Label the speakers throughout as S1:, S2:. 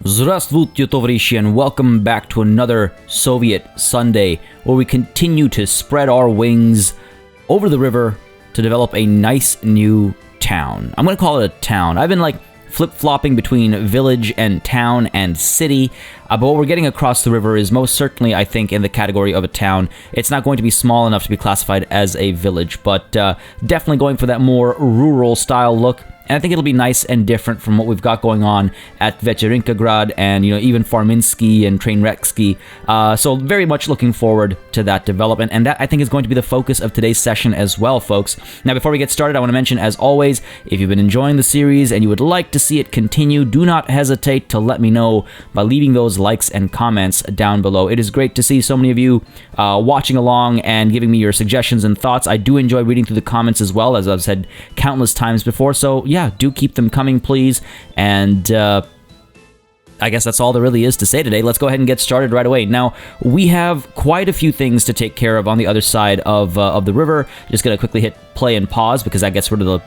S1: Здравствуйте, товарищи, and welcome back to another Soviet Sunday, where we continue to spread our wings over the river to develop a nice new town. I'm going to call it a town. I've been flip-flopping between village and town and city, but what we're getting across the river is most certainly, I think, in the category of a town. It's not going to be small enough to be classified as a village, but definitely going for that more rural-style look. And I think it'll be nice and different from what we've got going on at Vecherinkagrad and, even Farminsky and Trainwrecksky. So very much looking forward to that development. And that, I think, is going to be the focus of today's session as well, folks. Now, before we get started, I want to mention, as always, if you've been enjoying the series and you would like to see it continue, do not hesitate to let me know by leaving those likes and comments down below. It is great to see so many of you watching along and giving me your suggestions and thoughts. I do enjoy reading through the comments as well, as I've said countless times before. So, yeah, do keep them coming, please. And I guess that's all there really is to say today. Let's go ahead and get started right away. Now, we have quite a few things to take care of on the other side of the river. Just going to quickly hit play and pause because that gets rid of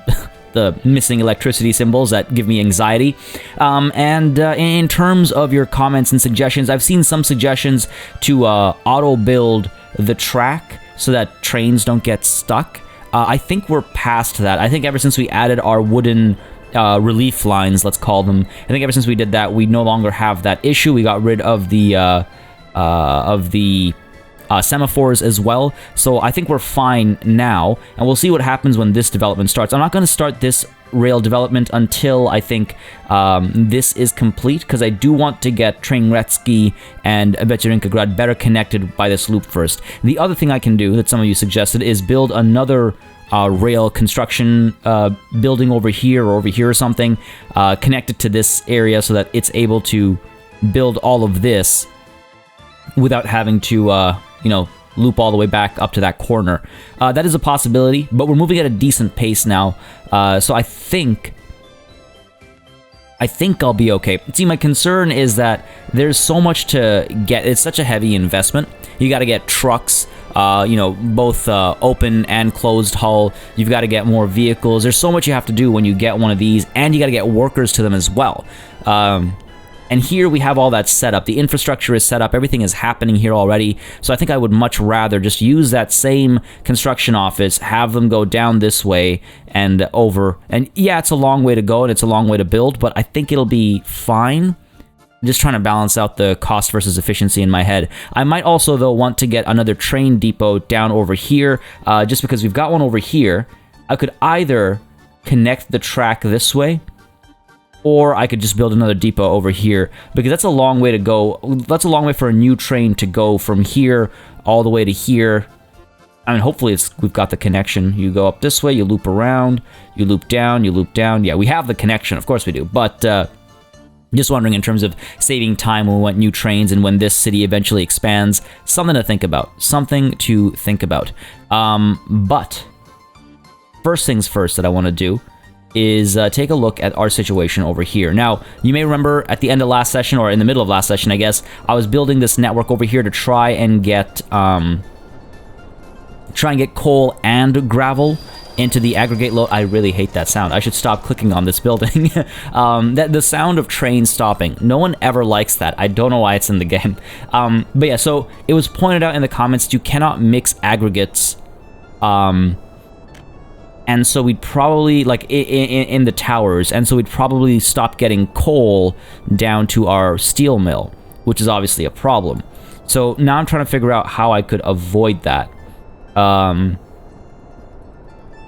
S1: the missing electricity symbols that give me anxiety. And in terms of your comments and suggestions, I've seen some suggestions to auto-build the track so that trains don't get stuck. I think we're past that. I think ever since we added our wooden relief lines, let's call them, I think ever since we did that, we no longer have that issue. We got rid of the semaphores as well. So I think we're fine now, and we'll see what happens when this development starts. I'm not going to start this rail development until I think this is complete, because I do want to get Trainwrecksky and Vecherinkagrad better connected by this loop first. The other thing I can do that some of you suggested is build another rail construction building over here or something, connected to this area so that it's able to build all of this without having to, loop all the way back up to that corner. That is a possibility, but we're moving at a decent pace now, so I think I'll be okay. See, my concern is that there's so much to get. It's such a heavy investment. You got to get trucks, both open and closed hull. You've got to get more vehicles. There's so much you have to do when you get one of these, and you got to get workers to them as well. And here we have all that set up. The infrastructure is set up. Everything is happening here already. So I think I would much rather just use that same construction office, have them go down this way and over. And yeah, it's a long way to go and it's a long way to build, but I think it'll be fine. I'm just trying to balance out the cost versus efficiency in my head. I might also, though, want to get another train depot down over here, just because we've got one over here. I could either connect the track this way, or I could just build another depot over here, because that's a long way to go. That's a long way for a new train to go from here all the way to here. I mean, hopefully we've got the connection. You go up this way, you loop around, you loop down, you loop down. Yeah, we have the connection. Of course we do. But just wondering in terms of saving time when we want new trains and when this city eventually expands. Something to think about. Something to think about. But first things first that I want to do is take a look at our situation over here. Now, you may remember at the end of last session, or in the middle of last session, I guess, I was building this network over here to try and get coal and gravel into the aggregate load. I really hate that sound. I should stop clicking on this building. The sound of trains stopping. No one ever likes that. I don't know why it's in the game. But yeah, so it was pointed out in the comments you cannot mix aggregates. And so we'd probably, in the towers, and so we'd probably stop getting coal down to our steel mill, which is obviously a problem. So now I'm trying to figure out how I could avoid that. Trying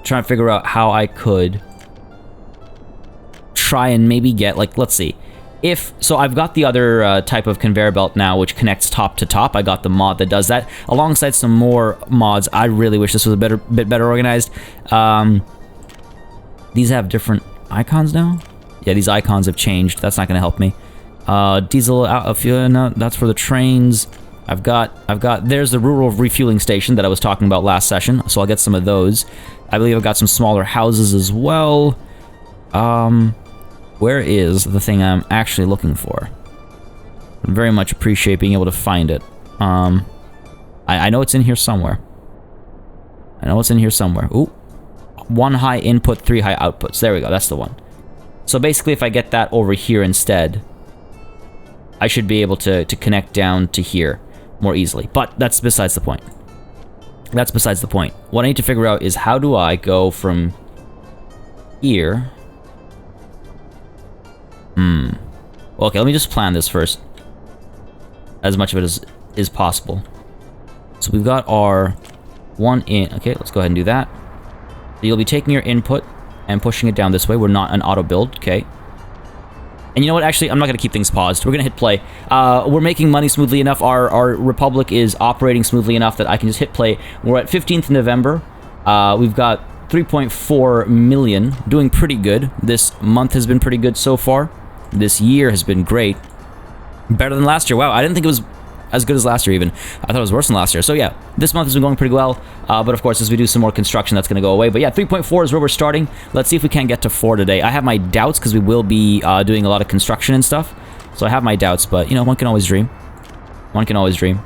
S1: to figure out how I could try and maybe get, let's see. So I've got the other type of conveyor belt now, which connects top to top. I got the mod that does that, alongside some more mods. I really wish this was a bit better organized. These have different icons now. Yeah, these icons have changed. That's not going to help me. Diesel fuel, no, that's for the trains. I've got. There's the rural refueling station that I was talking about last session, so I'll get some of those. I believe I've got some smaller houses as well. Where is the thing I'm actually looking for? I very much appreciate being able to find it. I know it's in here somewhere. Ooh. 1 high input, 3 high outputs. There we go, that's the one. So basically, if I get that over here instead, I should be able to connect down to here more easily. But that's besides the point. That's besides the point. What I need to figure out is how do I go from here... Okay, let me just plan this first. As much of it as is possible. So we've got our one in... Okay, let's go ahead and do that. So you'll be taking your input and pushing it down this way. We're not an auto build, okay. And you know what? Actually, I'm not going to keep things paused. We're going to hit play. We're making money smoothly enough. Our Republic is operating smoothly enough that I can just hit play. We're at 15th November. We've got 3.4 million. Doing pretty good. This month has been pretty good so far. This year has been great. Better than last year. Wow, I didn't think it was as good as last year even. I thought it was worse than last year. So yeah, this month has been going pretty well. But of course, as we do some more construction, that's going to go away. But yeah, 3.4 is where we're starting. Let's see if we can get to 4 today. I have my doubts because we will be doing a lot of construction and stuff. So I have my doubts, but you know, one can always dream. One can always dream.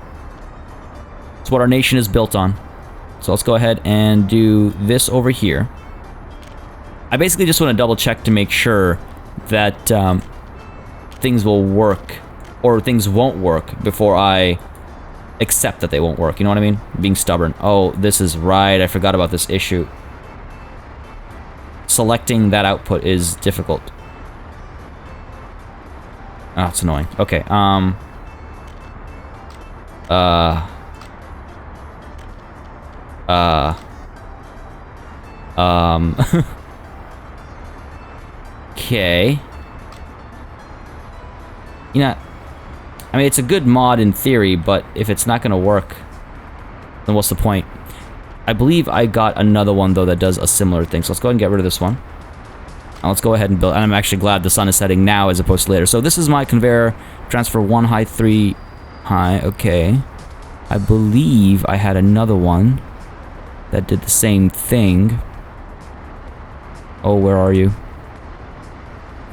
S1: It's what our nation is built on. So let's go ahead and do this over here. I basically just want to double check to make sure that things will work or things won't work before I accept that they won't work. You know what I mean? Being stubborn. Oh, this is right. I forgot about this issue. Selecting that output is difficult. Oh, it's annoying. Okay, okay. You know, I mean, it's a good mod in theory, but if it's not going to work, then what's the point? I believe I got another one, though, that does a similar thing. So let's go ahead and get rid of this one. Now let's go ahead and build. And I'm actually glad the sun is setting now as opposed to later. So this is my conveyor. Transfer 1 high, 3 high. Okay. I believe I had another one that did the same thing. Oh, where are you?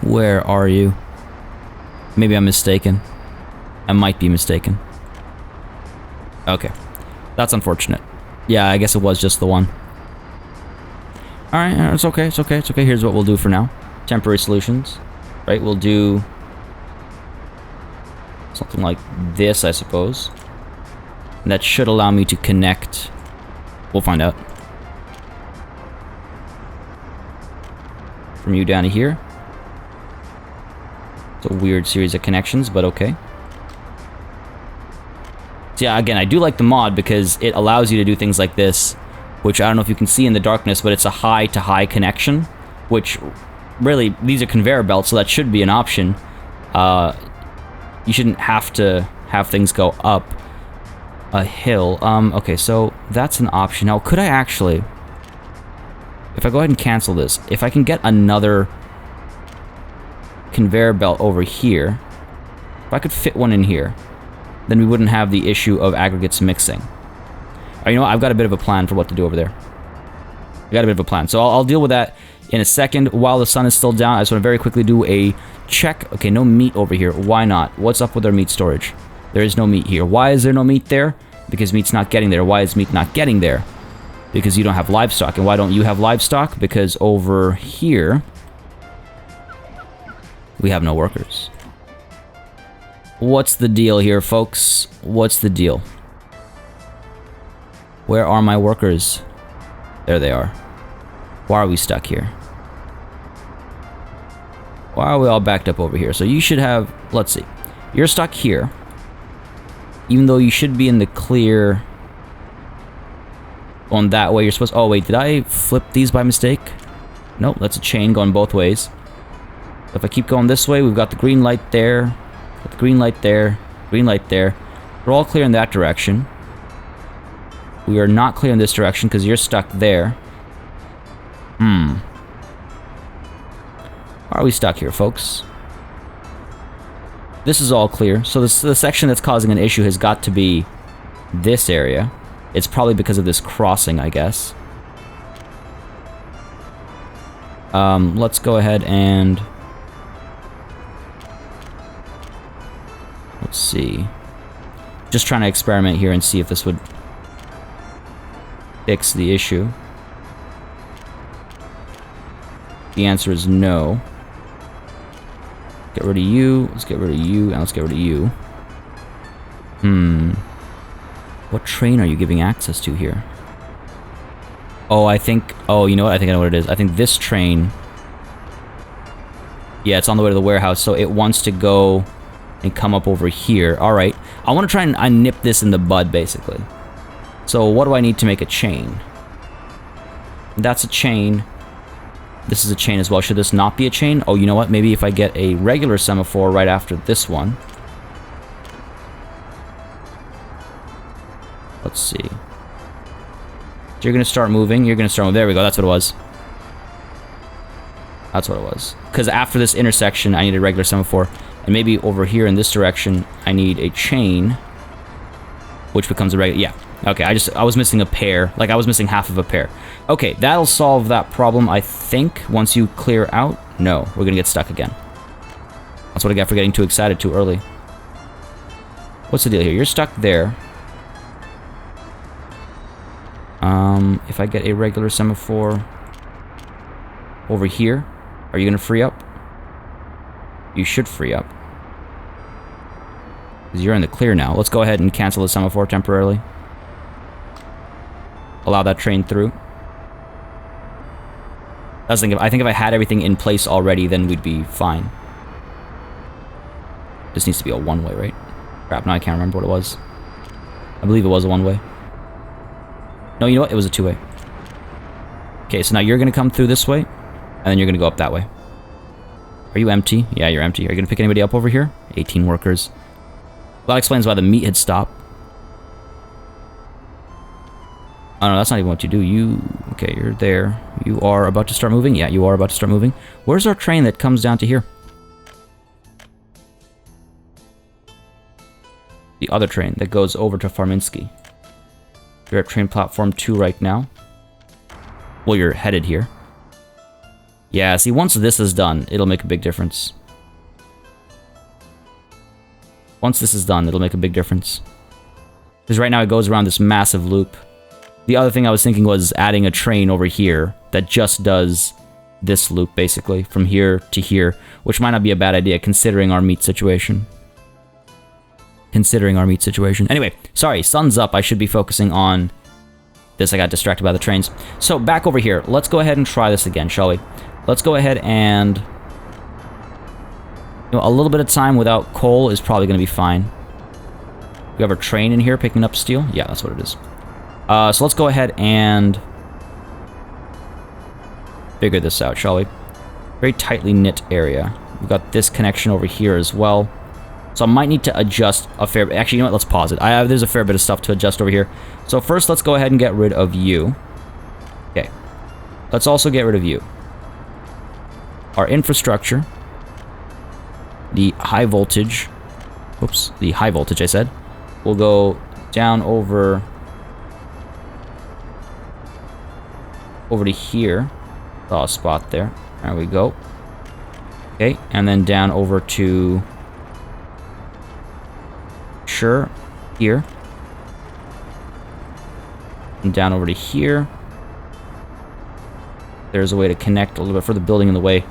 S1: Where are you? Maybe I'm mistaken. I might be mistaken. Okay. That's unfortunate. Yeah, I guess it was just the one. Alright, it's okay, it's okay, it's okay. Here's what we'll do for now. Temporary solutions. Right, we'll do something like this, I suppose. And that should allow me to connect. We'll find out. From you down to here. It's a weird series of connections, but okay. So yeah, again, I do like the mod because it allows you to do things like this, which I don't know if you can see in the darkness, but it's a high-to-high connection, which really, these are conveyor belts, so that should be an option. You shouldn't have to have things go up a hill. Okay, so that's an option. Now, could I actually, if I go ahead and cancel this, if I can get another conveyor belt over here, if I could fit one in here, then we wouldn't have the issue of aggregates mixing. You know what? I've got a bit of a plan for what to do over there. I got a bit of a plan. So I'll deal with that in a second. While the sun is still down, I just want to very quickly do a check. Okay, no meat over here. Why not? What's up with our meat storage? There is no meat here. Why is there no meat there? Because meat's not getting there. Why is meat not getting there? Because you don't have livestock. And why don't you have livestock? Because over here, we have no workers. What's the deal here, folks? What's the deal? Where are my workers? There they are. Why are we stuck here? Why are we all backed up over here? So you should have... Let's see. You're stuck here. Even though you should be in the clear... On that way, you're supposed... Oh, wait. Did I flip these by mistake? Nope. That's a chain going both ways. If I keep going this way, we've got the green light there. Got the green light there. Green light there. We're all clear in that direction. We are not clear in this direction because you're stuck there. Why are we stuck here, folks? This is all clear. So the section that's causing an issue has got to be this area. It's probably because of this crossing, I guess. Let's go ahead and... Let's see. Just trying to experiment here and see if this would fix the issue. The answer is no. Okay, get rid of you. Let's get rid of you. And let's get rid of you. What train are you giving access to here? Oh, I think... Oh, you know what? I think I know what it is. I think this train... Yeah, it's on the way to the warehouse, so it wants to go and come up over here. Alright. I want to try and nip this in the bud, basically. So, what do I need to make a chain? That's a chain. This is a chain as well. Should this not be a chain? Oh, you know what? Maybe if I get a regular semaphore right after this one. Let's see. So you're going to start moving. You're going to start moving. There we go. That's what it was. That's what it was. Because after this intersection, I need a regular semaphore. And maybe over here in this direction, I need a chain. Which becomes a regular... Yeah. Okay, I was missing a pair. Like, I was missing half of a pair. Okay, that'll solve that problem, I think, once you clear out. No, we're gonna get stuck again. That's what I get for getting too excited too early. What's the deal here? You're stuck there. If I get a regular semaphore over here, are you gonna free up? You should free up. Because you're in the clear now. Let's go ahead and cancel the semaphore temporarily. Allow that train through. I think if I had everything in place already, then we'd be fine. This needs to be a one-way, right? Crap, now I can't remember what it was. I believe it was a one-way. No, you know what? It was a two-way. Okay, so now you're gonna come through this way, and then you're gonna go up that way. Are you empty? Yeah, you're empty. Are you gonna pick anybody up over here? 18 workers. Well, that explains why the meat had stopped. Oh no, that's not even what you do. Okay, you're there. You are about to start moving? Yeah, you are about to start moving. Where's our train that comes down to here? The other train that goes over to Farminsky. You're at train platform 2 right now. Well, you're headed here. Yeah, see, once this is done, it'll make a big difference. Once this is done, it'll make a big difference. Because right now it goes around this massive loop. The other thing I was thinking was adding a train over here that just does this loop, basically, from here to here, which might not be a bad idea, considering our meat situation. Anyway, sorry, sun's up. I should be focusing on this. I got distracted by the trains. So, back over here. Let's go ahead and try this again, shall we? Let's go ahead and... You know, a little bit of time without coal is probably going to be fine. We have our train in here picking up steel. Yeah, that's what it is. So let's go ahead and figure this out, shall we? Very tightly knit area. We've got this connection over here as well. So I might need to adjust a fair bit. Actually, you know what? Let's pause it. There's a fair bit of stuff to adjust over here. So first, let's go ahead and get rid of you. Okay. Let's also get rid of you. Our infrastructure. The high voltage. Oops. The high voltage, I said. We'll go down over to here. Saw a spot there. There we go. Okay, and then down over to here. And down over to here. There's a way to connect a little bit for the building in the way.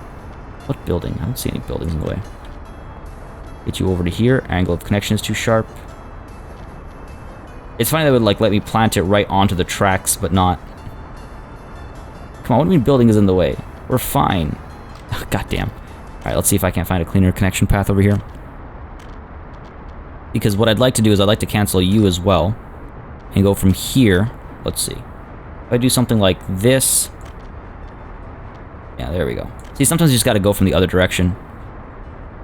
S1: What building? I don't see any buildings in the way. Get you over to here. Angle of connection is too sharp. It's funny they would like let me plant it right onto the tracks, but not. Come on, what do you mean building is in the way? We're fine. God damn. Alright, let's see if I can't find a cleaner connection path over here. Because what I'd like to do is I'd like to cancel you as well. And go from here. Let's see. If I do something like this. Yeah, there we go. See, sometimes you just gotta go from the other direction.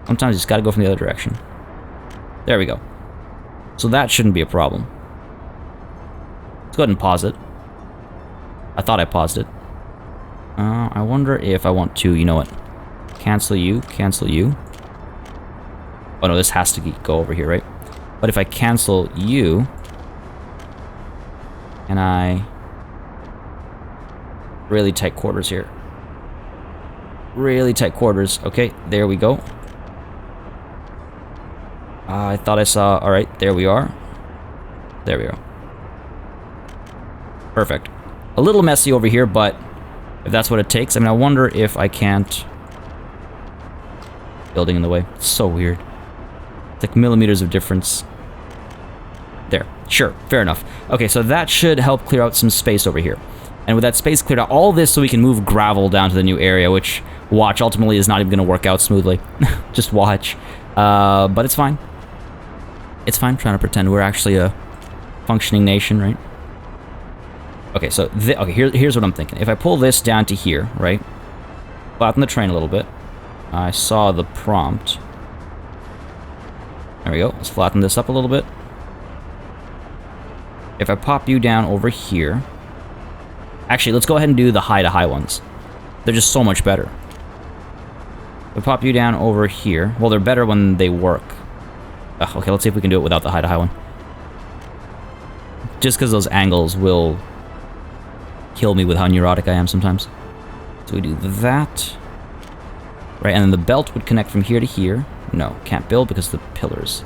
S1: Sometimes you just gotta go from the other direction. There we go. So that shouldn't be a problem. Let's go ahead and pause it. I thought I paused it. I wonder if I want to, you know what? Cancel you, cancel you. Oh no, this has to go over here, right? But if I cancel you, and I... Really tight quarters here. Really tight quarters. Okay, there we go. I thought I saw... Alright, there we are. There we go. Perfect. A little messy over here, but if that's what it takes. I mean, I wonder if I can't... building in the way. It's so weird. It's like millimeters of difference. There. Sure. Fair enough. Okay, so that should help clear out some space over here. And with that space cleared out, all this so we can move gravel down to the new area, which, watch, ultimately is not even going to work out smoothly. Just watch. But it's fine. It's fine. I'm trying to pretend we're actually a functioning nation, right? Okay, so okay, here's what I'm thinking. If I pull this down to here, right? Flatten the train a little bit. I saw the prompt. There we go. Let's flatten this up a little bit. If I pop you down over here... Actually, let's go ahead and do the high-to-high ones. They're just so much better. If I pop you down over here... Well, they're better when they work. Ugh, okay, let's see if we can do it without the high-to-high one. Just because those angles will kill me with how neurotic I am sometimes. So we do that. Right, and then the belt would connect from here to here. No, can't build because of the pillars.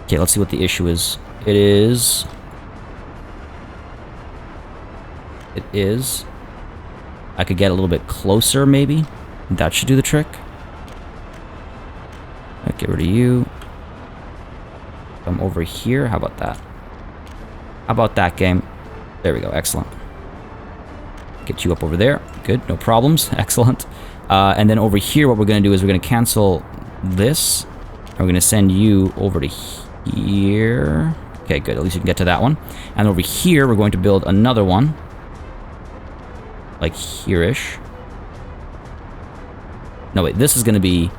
S1: Okay, let's see what the issue is. It is... I could get a little bit closer, maybe. That should do the trick. Right, get rid of you. Come over here. How about that? How about that, game? There we go. Excellent. Get you up over there. Good. No problems. Excellent. And then over here, what we're going to do is we're going to cancel this. And we're going to send you over to here. Okay, good. At least you can get to that one. And over here, we're going to build another one. Like here-ish. No, wait. This is going to be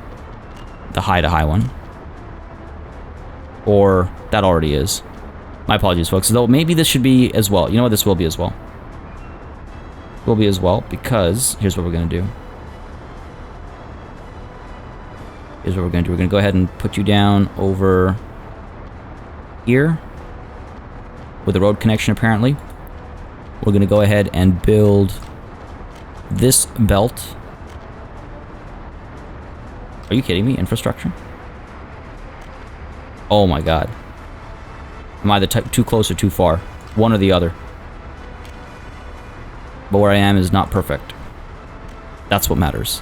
S1: the high-to-high one. Or that already is. My apologies, folks. Though maybe this should be as well. You know what? This will be as well. Will be as well because here's what we're going to do. Here's what we're going to do. We're going to go ahead and put you down over here with a road connection, apparently. We're going to go ahead and build this belt. Are you kidding me? Infrastructure? Oh my god. Am I too close or too far? One or the other. But where I am is not perfect. That's what matters.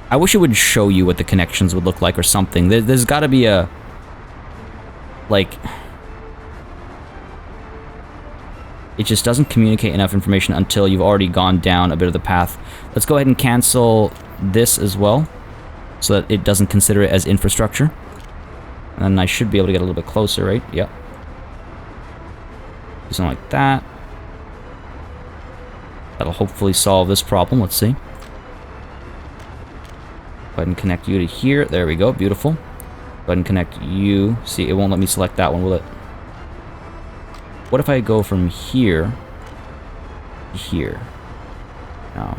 S1: I wish it would show you what the connections would look like or something. There's got to be a... Like... It just doesn't communicate enough information until you've already gone down a bit of the path. Let's go ahead and cancel this as well, so that it doesn't consider it as infrastructure. And then I should be able to get a little bit closer, right? Yep. Do something like that. That'll hopefully solve this problem. Let's see. Go ahead and connect you to here. There we go. Beautiful. Go ahead and connect you. See, it won't let me select that one, will it? What if I go from here to here? No.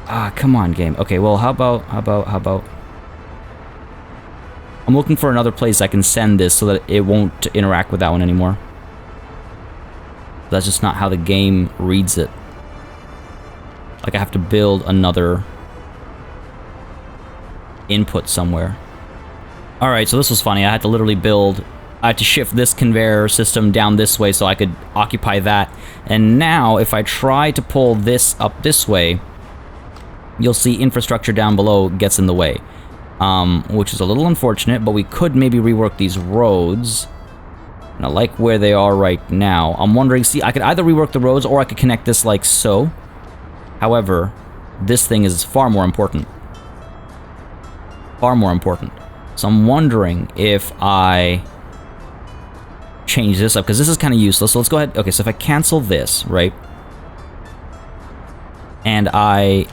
S1: Ah, come on, game. Okay, well, how about... I'm looking for another place I can send this so that it won't interact with that one anymore. That's just not how the game reads it. Like, I have to build another input somewhere. Alright, so this was funny. I had to literally build... I had to shift this conveyor system down this way so I could occupy that. And now, if I try to pull this up this way, you'll see infrastructure down below gets in the way. Which is a little unfortunate, but we could maybe rework these roads. And I like where they are right now. I'm wondering, see, I could either rework the roads or I could connect this like so. However, this thing is far more important. Far more important. So I'm wondering if I change this up, because this is kind of useless. So let's go ahead. Okay, so if I cancel this, right? And I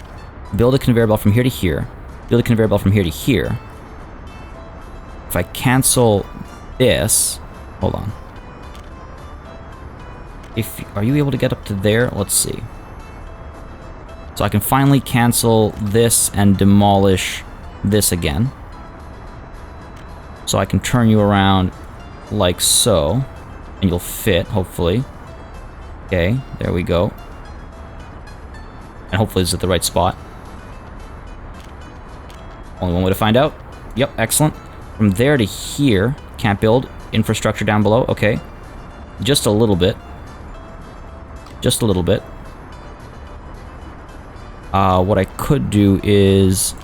S1: build a conveyor belt from here to here. Build a conveyor belt from here to here. If I cancel this... Hold on. Are you able to get up to there? Let's see. So I can finally cancel this and demolish this again. So I can turn you around like so. And you'll fit, hopefully. Okay, there we go. And hopefully it's at the right spot. Only one way to find out. Yep, excellent. From there to here, can't build. Infrastructure down below, okay. Just a little bit. Just a little bit. What I could do is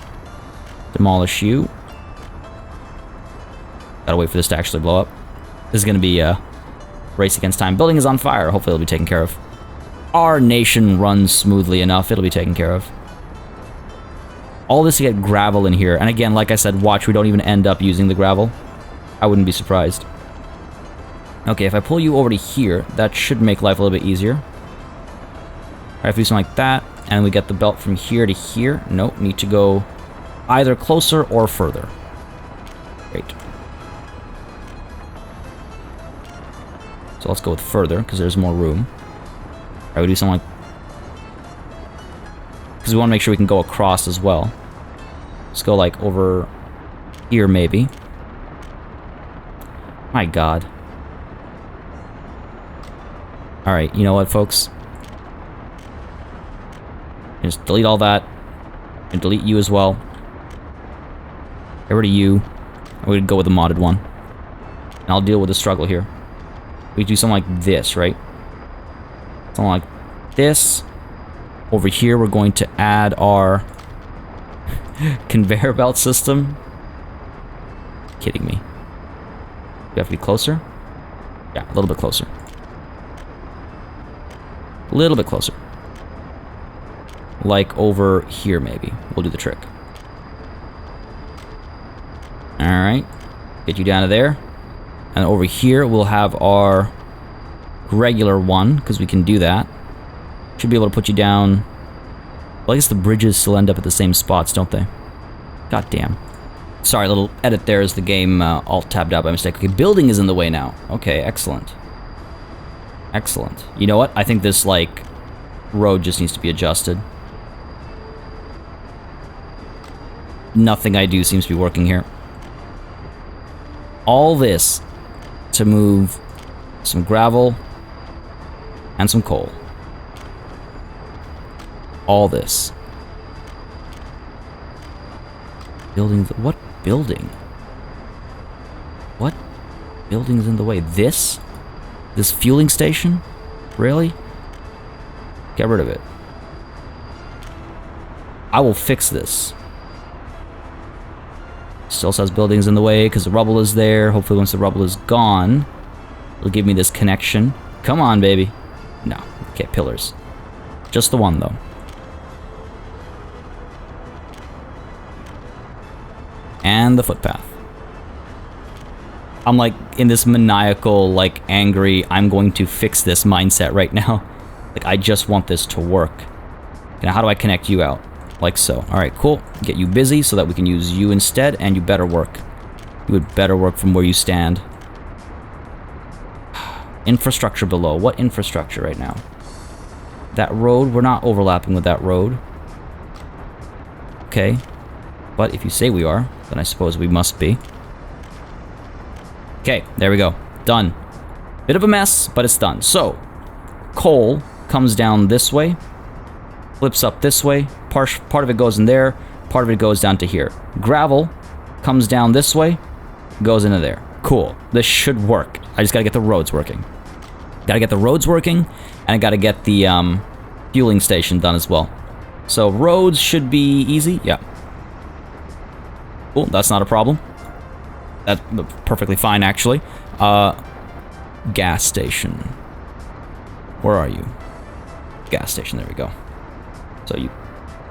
S1: demolish you. Gotta wait for this to actually blow up. This is gonna be a race against time. Building is on fire. Hopefully it'll be taken care of. Our nation runs smoothly enough. It'll be taken care of. All this to get gravel in here. And again, like I said, watch, we don't even end up using the gravel. I wouldn't be surprised. Okay, if I pull you over to here, that should make life a little bit easier. Alright, if we do something like that, and we get the belt from here to here. Nope, need to go either closer or further. Great. So let's go with further, because there's more room. Alright, we do something like... because we want to make sure we can go across as well. Let's go, like, over here, maybe. My god. Alright, you know what, folks? Just delete all that. And delete you as well. Get rid of you. I'm going to go with the modded one. And I'll deal with the struggle here. We do something like this, right? Something like this. Over here, we're going to add our conveyor belt system. Kidding me. We have to be closer? Yeah, a little bit closer. A little bit closer. Like over here, maybe. We'll do the trick. Alright. Get you down to there. And over here, we'll have our regular one, because we can do that. Should be able to put you down... well, I guess the bridges still end up at the same spots, don't they? God damn. Sorry, a little edit there as the game alt-tabbed out by mistake. Okay, building is in the way now. Okay, excellent. Excellent. You know what? I think this, like, road just needs to be adjusted. Nothing I do seems to be working here. All this to move some gravel and some coal. All this. Building... what building? What building's in the way? This? This fueling station? Really? Get rid of it. I will fix this. Still says buildings in the way because the rubble is there. Hopefully once the rubble is gone, it'll give me this connection. Come on, baby. No. Okay, pillars. Just the one, though. And the footpath. I'm like in this maniacal, like angry, I'm going to fix this mindset right now. Like I just want this to work. Now how do I connect you out? Like so. Alright, cool. Get you busy so that we can use you instead, and you better work. You would better work from where you stand. Infrastructure below. What infrastructure right now? That road, we're not overlapping with that road. Okay. But if you say we are, then I suppose we must be. Okay, there we go. Done. Bit of a mess, but it's done. So, coal comes down this way, flips up this way, part of it goes in there, part of it goes down to here. Gravel comes down this way, goes into there. Cool. This should work. I just gotta get the roads working. Gotta get the roads working, and I gotta get the fueling station done as well. So, roads should be easy. Yeah. Cool, that's not a problem. That's perfectly fine, actually. Gas station. Where are you? Gas station, there we go. So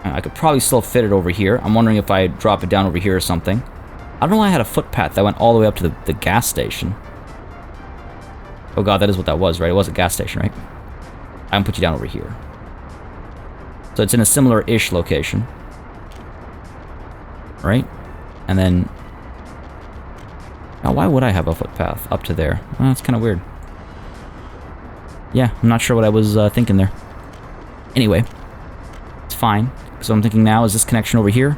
S1: I could probably still fit it over here. I'm wondering if I drop it down over here or something. I don't know why I had a footpath that went all the way up to the gas station. Oh god, that is what that was, right? It was a gas station, right? I'm gonna put you down over here. So it's in a similar-ish location. Right? And then... now, why would I have a footpath up to there? Well, that's kind of weird. Yeah, I'm not sure what I was thinking there. Anyway, it's fine. So I'm thinking now, is this connection over here?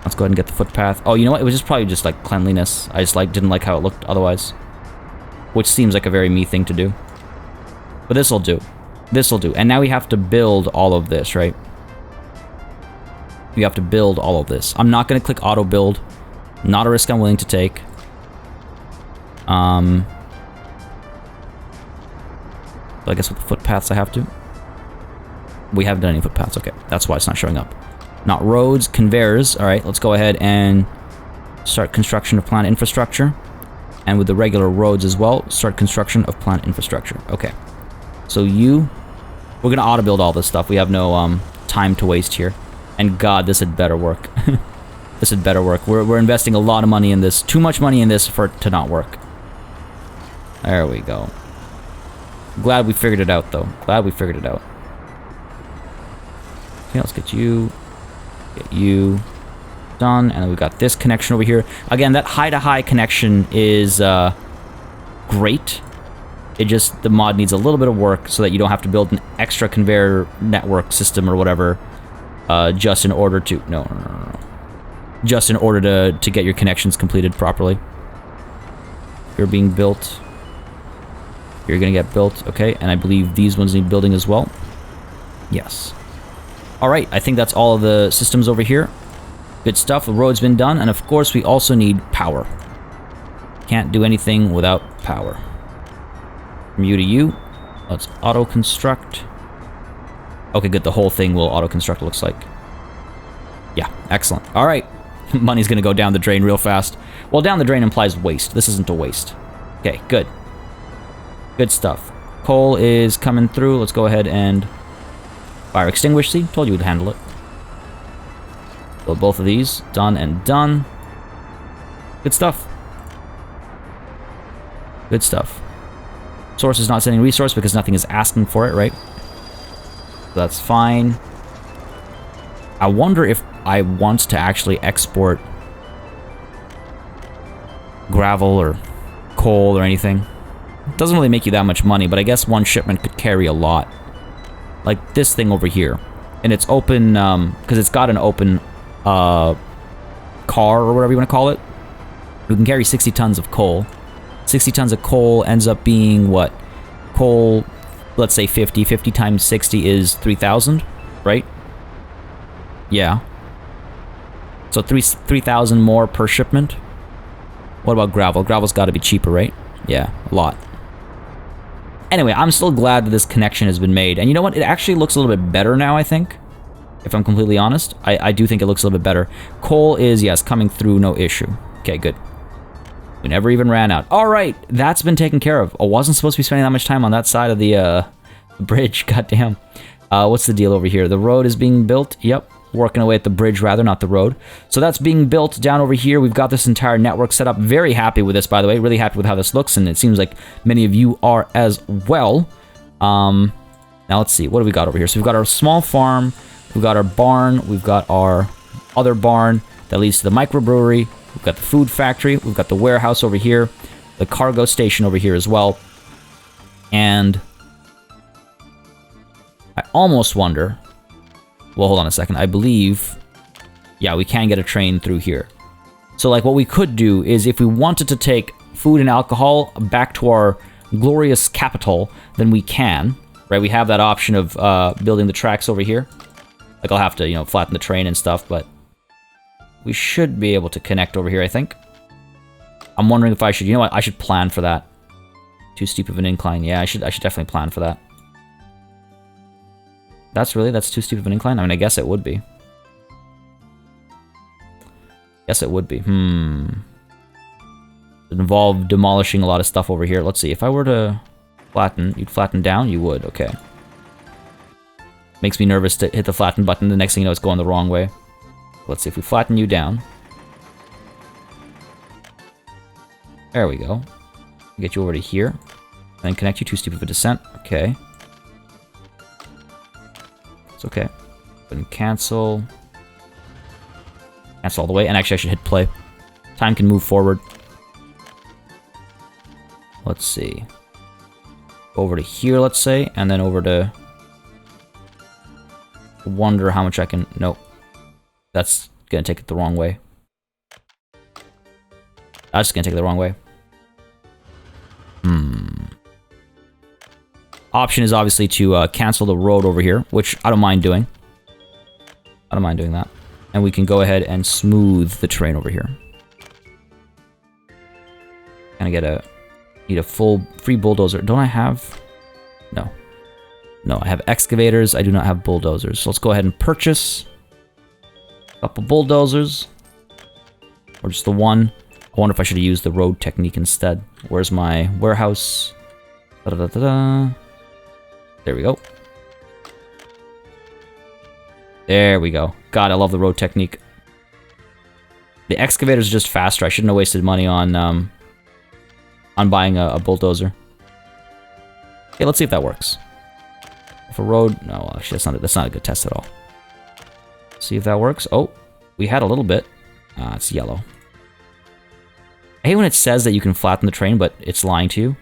S1: Let's go ahead and get the footpath. Oh, you know what? It was just probably just like cleanliness. I just like didn't like how it looked otherwise. Which seems like a very me thing to do. But this'll do. This'll do. And now we have to build all of this, right? We have to build all of this. I'm not going to click auto build. Not a risk I'm willing to take. But I guess with the footpaths I have to. We haven't done any footpaths. Okay, that's why it's not showing up. Not roads, conveyors. All right, let's go ahead and start construction of plant infrastructure. And with the regular roads as well, start construction of plant infrastructure. Okay. So we're going to auto-build all this stuff. We have no time to waste here. And God, this had better work. This had better work. We're investing a lot of money in this. Too much money in this for it to not work. There we go. Glad we figured it out, though. Glad we figured it out. Okay, let's get you done. And then we've got this connection over here. Again, that high-to-high connection is great. It just, the mod needs a little bit of work so that you don't have to build an extra conveyor network system or whatever just in order to... No. Just in order to get your connections completed properly. You're being built. You're going to get built. Okay, and I believe these ones need building as well. Yes. Alright, I think that's all of the systems over here. Good stuff. The road's been done. And of course, we also need power. Can't do anything without power. From you to you. Let's auto-construct. Okay, good. The whole thing will auto-construct, looks like. Yeah, excellent. Alright. Money's gonna go down the drain real fast. Well, down the drain implies waste. This isn't a waste. Okay, good. Good stuff. Coal is coming through. Let's go ahead and fire extinguish. See? Told you we'd handle it. Build both of these. Done and done. Good stuff. Good stuff. Source is not sending resource because nothing is asking for it, right? So that's fine. I wonder if I want to actually export gravel or coal or anything. It doesn't really make you that much money, but I guess one shipment could carry a lot. Like this thing over here. And it's open, because it's got an open car or whatever you want to call it. We can carry 60 tons of coal. 60 tons of coal ends up being what? Coal, let's say 50. 50 times 60 is 3,000, right? Yeah. So 3,000 more per shipment. What about gravel? Gravel's got to be cheaper, right? Yeah, a lot. Anyway, I'm still glad that this connection has been made. And you know what? It actually looks a little bit better now, I think. If I'm completely honest. I do think it looks a little bit better. Coal is, yes, coming through, no issue. Okay, good. We never even ran out. Alright, that's been taken care of. I wasn't supposed to be spending that much time on that side of the bridge. Goddamn. What's the deal over here? The road is being built. Yep. Working away at the bridge, rather, not the road. So that's being built down over here. We've got this entire network set up. Very happy with this, by the way. Really happy with how this looks, and it seems like many of you are as well. Now, let's see. What do we got over here? So we've got our small farm. We've got our barn. We've got our other barn that leads to the microbrewery. We've got the food factory. We've got the warehouse over here. The cargo station over here as well. And I almost wonder... Well, hold on a second. I believe... Yeah, we can get a train through here. So, like, what we could do is if we wanted to take food and alcohol back to our glorious capital, then we can. Right? We have that option of building the tracks over here. Like, I'll have to, you know, flatten the train and stuff, but... We should be able to connect over here, I think. I'm wondering if I should... You know what? I should plan for that. Too steep of an incline. Yeah, I should definitely plan for that. That's too steep of an incline? I mean, I guess it would be. Guess it would be. It involve demolishing a lot of stuff over here. Let's see. If I were to flatten, you'd flatten down? You would. Okay. Makes me nervous to hit the flatten button. The next thing you know, it's going the wrong way. Let's see. If we flatten you down. There we go. Get you over to here. Then connect you. Too steep of a descent. Okay. It's okay. Go and cancel. Cancel all the way. And actually, I should hit play. Time can move forward. Let's see. Over to here, let's say. And then over to... Wonder how much I can... Nope. That's gonna take it the wrong way. That's just gonna take it the wrong way. Option is obviously to cancel the road over here, which I don't mind doing. I don't mind doing that. And we can go ahead and smooth the terrain over here. Can I get a... Need a full free bulldozer. Don't I have... No. No, I have excavators. I do not have bulldozers. So let's go ahead and purchase a couple bulldozers. Or just the one. I wonder if I should have used the road technique instead. Where's my warehouse? Da-da-da-da-da. There we go. There we go. God, I love the road technique. The excavator's just faster. I shouldn't have wasted money on buying a bulldozer. Okay, let's see if that works. If a road... No, actually, that's not a good test at all. See if that works. Oh, we had a little bit. It's yellow. I hate when it says that you can flatten the terrain, but it's lying to you.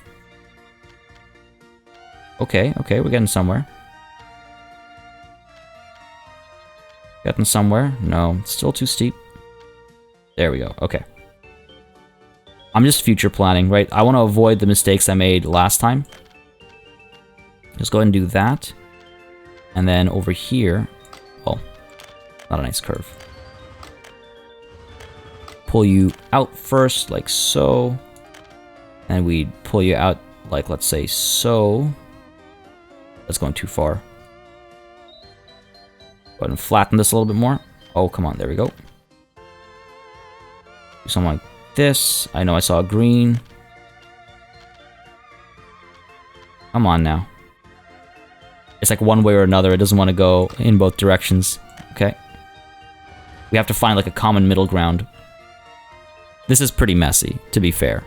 S1: Okay, okay, we're getting somewhere. Getting somewhere. No, it's still too steep. There we go. Okay. I'm just future planning, right? I want to avoid the mistakes I made last time. Just go ahead and do that. And then over here... Oh, not a nice curve. Pull you out first, like so. And we pull you out, like, let's say so. That's going too far. Go ahead and flatten this a little bit more. Oh, come on. There we go. Do something like this. I know I saw green. Come on now. It's like one way or another. It doesn't want to go in both directions. Okay. We have to find like a common middle ground. This is pretty messy, to be fair.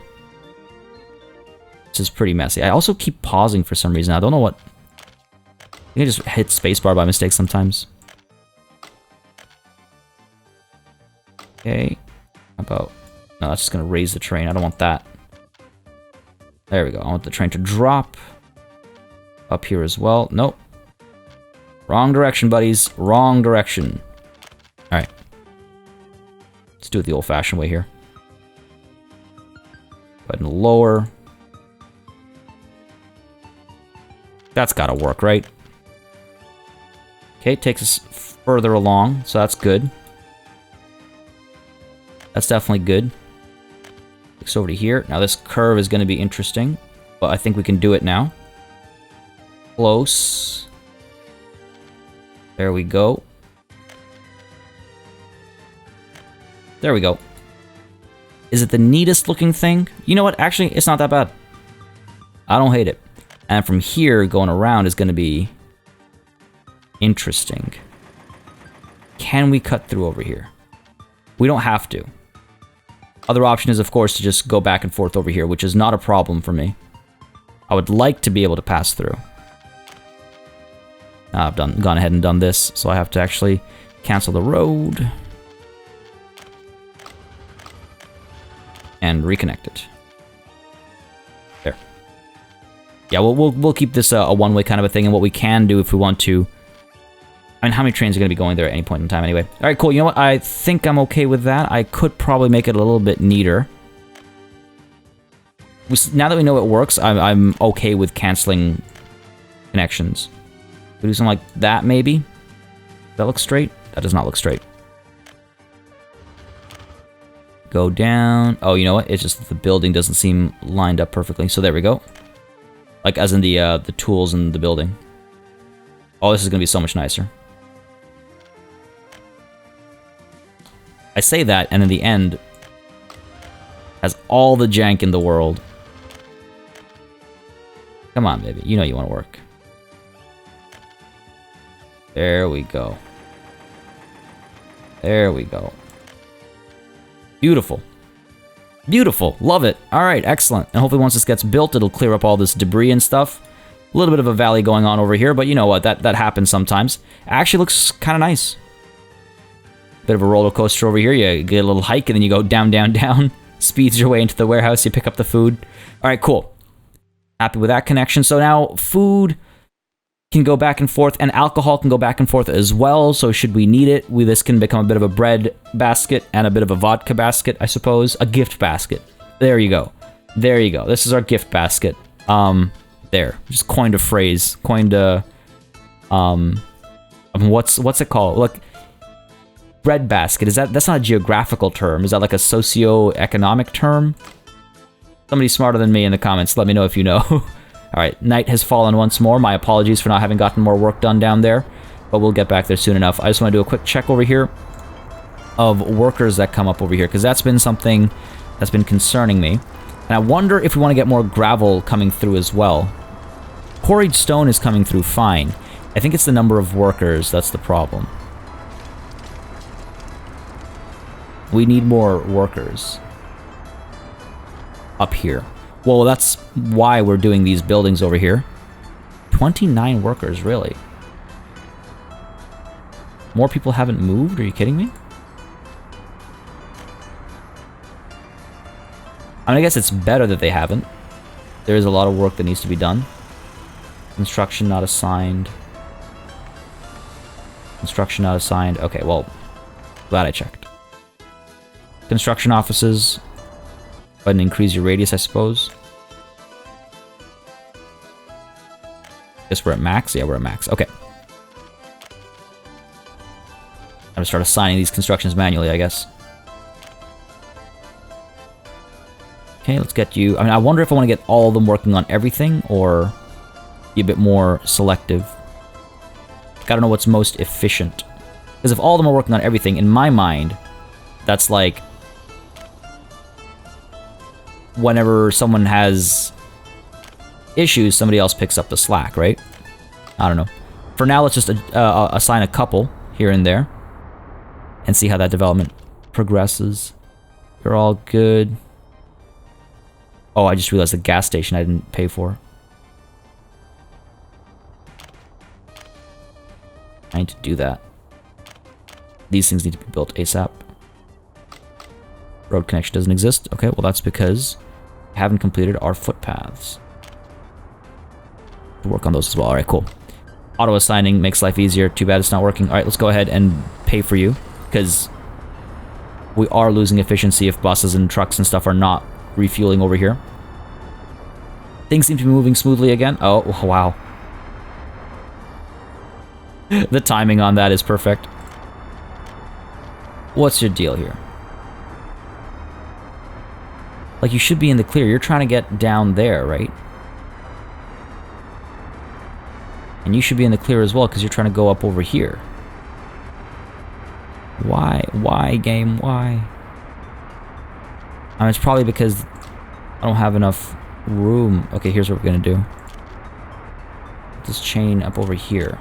S1: This is pretty messy. I also keep pausing for some reason. I don't know what... I think I just hit spacebar by mistake sometimes. Okay. How about... No, that's just going to raise the train. I don't want that. There we go. I want the train to drop. Up here as well. Nope. Wrong direction, buddies. Wrong direction. Alright. Let's do it the old-fashioned way here. Go ahead and lower. That's gotta work, right? Okay, it takes us further along, so that's good. That's definitely good. Takes over to here. Now this curve is gonna be interesting, but I think we can do it now. Close. There we go. There we go. Is it the neatest looking thing? You know what? Actually, it's not that bad. I don't hate it. And from here, going around is going to be interesting. Can we cut through over here? We don't have to. Other option is, of course, to just go back and forth over here, which is not a problem for me. I would like to be able to pass through. I've gone ahead and done this, so I have to actually cancel the road. And reconnect it. There. Yeah, we'll keep this a one-way kind of a thing, and what we can do if we want to... I mean, how many trains are going to be going there at any point in time anyway? Alright, cool. You know what? I think I'm okay with that. I could probably make it a little bit neater. Now that we know it works, I'm okay with canceling connections. We do something like that, maybe? Does that look straight? That does not look straight. Go down. Oh, you know what? It's just that the building doesn't seem lined up perfectly. So there we go. Like, as in the tools in the building. Oh, this is going to be so much nicer. I say that, and in the end, has all the jank in the world. Come on, baby. You know you want to work. There we go. There we go. Beautiful. Beautiful. Love it. Alright, excellent. And hopefully once this gets built, it'll clear up all this debris and stuff. A little bit of a valley going on over here, but you know what? That happens sometimes. Actually looks kind of nice. Bit of a roller coaster over here. You get a little hike, and then you go down, down, down. Speeds your way into the warehouse. You pick up the food. Alright, cool. Happy with that connection. So now, food can go back and forth, and alcohol can go back and forth as well, so should we need it, this can become a bit of a bread basket and a bit of a vodka basket, I suppose. A gift basket. There you go. There you go. This is our gift basket. There. Just coined a phrase. Coined a... what's it called? Look, bread basket. That's not a geographical term. Is that like a socio-economic term? Somebody smarter than me in the comments, let me know if you know. Alright, night has fallen once more. My apologies for not having gotten more work done down there, but we'll get back there soon enough. I just want to do a quick check over here of workers that come up over here, because that's been something that's been concerning me. And I wonder if we want to get more gravel coming through as well. Quarried stone is coming through fine. I think it's the number of workers that's the problem. We need more workers up here. Well, that's why we're doing these buildings over here. 29 workers, really? More people haven't moved? Are you kidding me? I mean, I guess it's better that they haven't. There is a lot of work that needs to be done. Construction not assigned. Construction not assigned. Okay, well, glad I checked. Construction offices. Go ahead and increase your radius, I suppose. Guess we're at max? Yeah, we're at max. Okay. I'm gonna start assigning these constructions manually, I guess. Okay, let's get you... I mean, I wonder if I want to get all of them working on everything, or be a bit more selective. Gotta know what's most efficient. Because if all of them are working on everything, in my mind, that's like... whenever someone has issues, somebody else picks up the slack, right? I don't know. For now, let's just assign a couple here and there and see how that development progresses. You're all good. Oh, I just realized the gas station I didn't pay for. I need to do that. These things need to be built ASAP. Road connection doesn't exist. Okay, well that's because we haven't completed our footpaths. We'll work on those as well. Alright, cool. Auto assigning makes life easier. Too bad it's not working. Alright, let's go ahead and pay for you, because we are losing efficiency if buses and trucks and stuff are not refueling over here. Things seem to be moving smoothly again. Oh, wow. The timing on that is perfect. What's your deal here? Like, you should be in the clear. You're trying to get down there, right? And you should be in the clear as well, because you're trying to go up over here. Why? Why, game? Why? I mean, it's probably because I don't have enough room. Okay, here's what we're going to do. Put this chain up over here.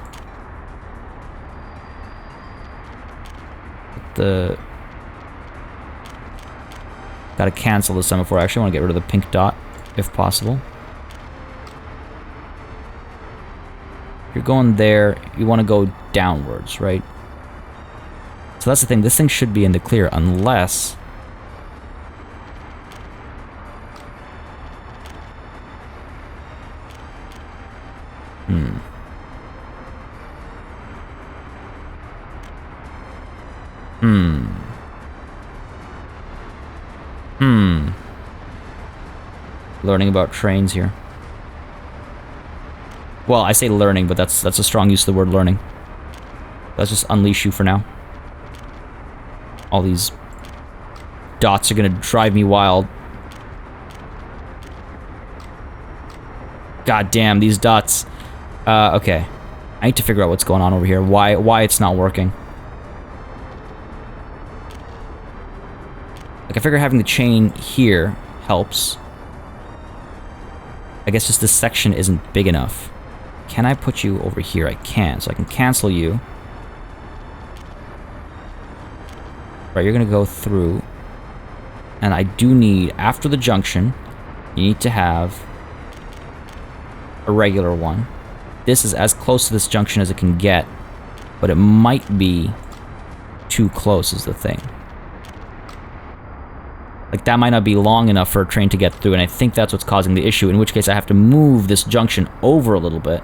S1: Gotta cancel the semaphore. I actually want to get rid of the pink dot, if possible. If you're going there, you want to go downwards, right? So that's the thing. This thing should be in the clear, unless... Learning about trains here. Well, I say learning, but that's a strong use of the word learning. Let's just unleash you for now. All these dots are gonna drive me wild. God damn, these dots. Okay. I need to figure out what's going on over here. Why it's not working. Like, I figure having the chain here helps. I guess just this section isn't big enough. Can I put you over here? I can. So I can cancel you. Right, you're gonna go through. And I do need, after the junction, you need to have a regular one. This is as close to this junction as it can get, but it might be too close is the thing. Like, that might not be long enough for a train to get through, and I think that's what's causing the issue, in which case I have to move this junction over a little bit.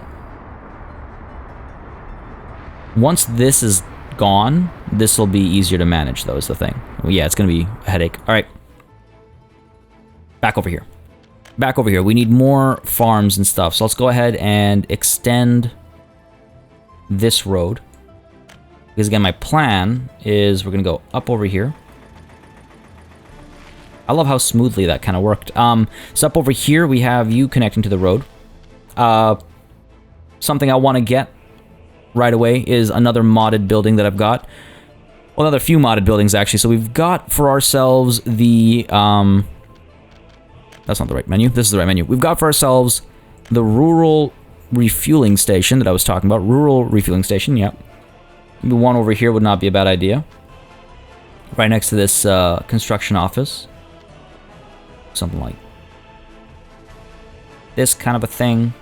S1: Once this is gone, this will be easier to manage, though, is the thing. Well, yeah, it's going to be a headache. All right. Back over here. Back over here. We need more farms and stuff, so let's go ahead and extend this road. Because, again, my plan is we're going to go up over here. I love how smoothly that kind of worked. So up over here, we have you connecting to the road. something I want to get right away is another modded building that I've got. Well, another few modded buildings, actually. So we've got for ourselves the... that's not the right menu. This is the right menu. We've got for ourselves the rural refueling station that I was talking about. Rural refueling station, yep. Maybe one over here would not be a bad idea. Right next to this construction office. Something like this kind of a thing.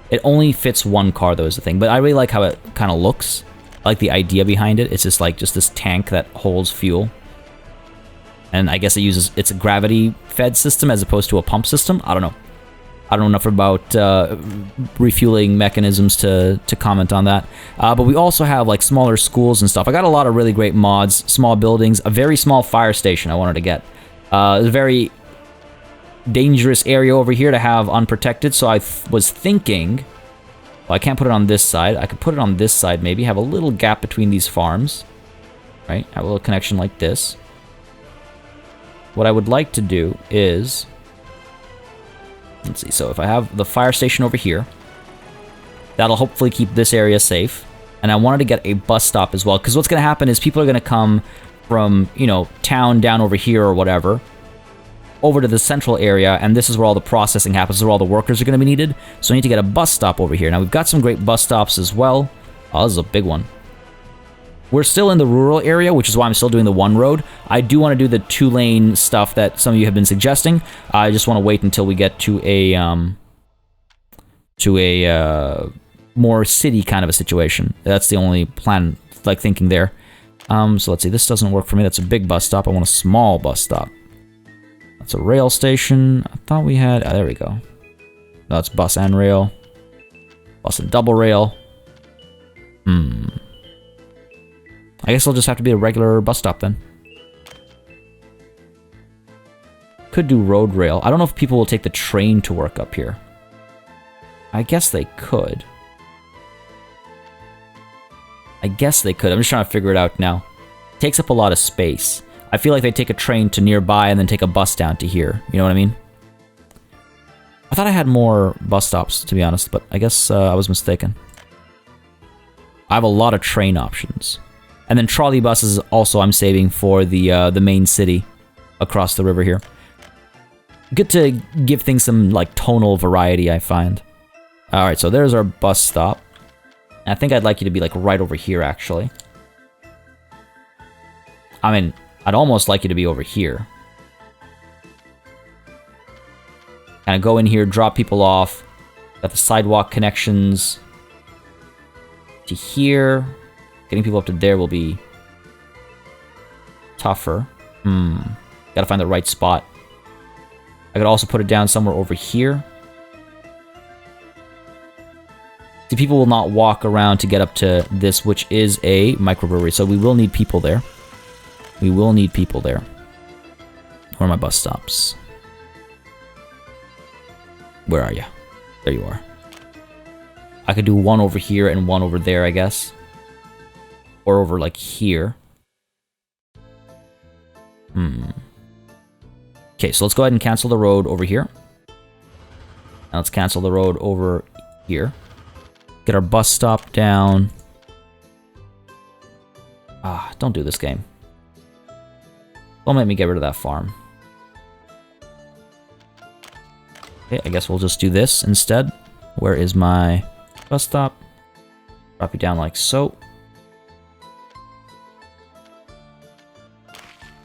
S1: It only fits one car, though, is the thing. But I really like how it kind of looks. I like the idea behind it. It's just like this tank that holds fuel. And I guess it's a gravity-fed system as opposed to a pump system. I don't know. I don't know enough about refueling mechanisms to comment on that. But we also have like smaller schools and stuff. I got a lot of really great mods, small buildings, a very small fire station I wanted to get. It's a very dangerous area over here to have unprotected, so I was thinking... Well, I can't put it on this side. I could put it on this side maybe, have a little gap between these farms. Right? Have a little connection like this. What I would like to do is... Let's see, so if I have the fire station over here, that'll hopefully keep this area safe. And I wanted to get a bus stop as well, because what's going to happen is people are going to come from, you know, town down over here or whatever, over to the central area, and this is where all the processing happens, this is where all the workers are going to be needed. So I need to get a bus stop over here. Now, we've got some great bus stops as well. Oh, this is a big one. We're still in the rural area, which is why I'm still doing the one road. I do want to do the two-lane stuff that some of you have been suggesting. I just want to wait until we get to a more city kind of a situation. That's the only plan, like thinking there. So let's see, this doesn't work for me. That's a big bus stop. I want a small bus stop. That's a rail station. I thought we had... there we go. No, it's bus and rail. Bus and double rail. I guess it'll just have to be a regular bus stop then. Could do road rail. I don't know if people will take the train to work up here. I guess they could. I'm just trying to figure it out now. It takes up a lot of space. I feel like they take a train to nearby and then take a bus down to here. You know what I mean? I thought I had more bus stops, to be honest, but I guess I was mistaken. I have a lot of train options. And then trolley buses also I'm saving for the main city across the river here. Good to give things some like tonal variety, I find. Alright, so there's our bus stop. I think I'd like you to be like right over here, actually. I mean, I'd almost like you to be over here. Kind of go in here, drop people off. Got the sidewalk connections to here. Getting people up to there will be tougher. Gotta find the right spot. I could also put it down somewhere over here. See, people will not walk around to get up to this, which is a microbrewery, so we will need people there. Where are my bus stops? Where are you? There you are. I could do one over here and one over there, I guess. Or over, like, here. Okay, so let's go ahead and cancel the road over here. Now let's cancel the road over here. Get our bus stop down. Ah, don't do this game. Don't make me get rid of that farm. Okay, I guess we'll just do this instead. Where is my bus stop? Drop you down like so.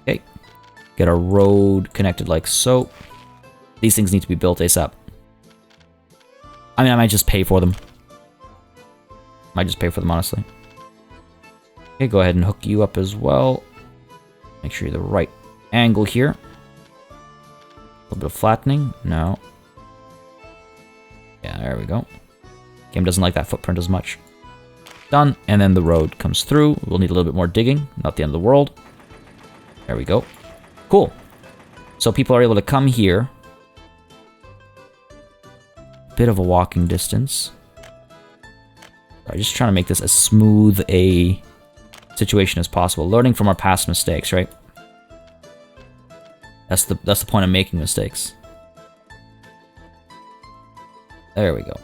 S1: Okay. Get our road connected like so. These things need to be built ASAP. I mean, I might just pay for them. Honestly. Okay, go ahead and hook you up as well. Make sure you're the right angle here. A little bit of flattening. No. Yeah, there we go. Game doesn't like that footprint as much. Done. And then the road comes through. We'll need a little bit more digging. Not the end of the world. There we go. Cool. So people are able to come here. Bit of a walking distance. I'm just trying to make this as smooth a situation as possible. Learning from our past mistakes, right? That's the point of making mistakes. There we go.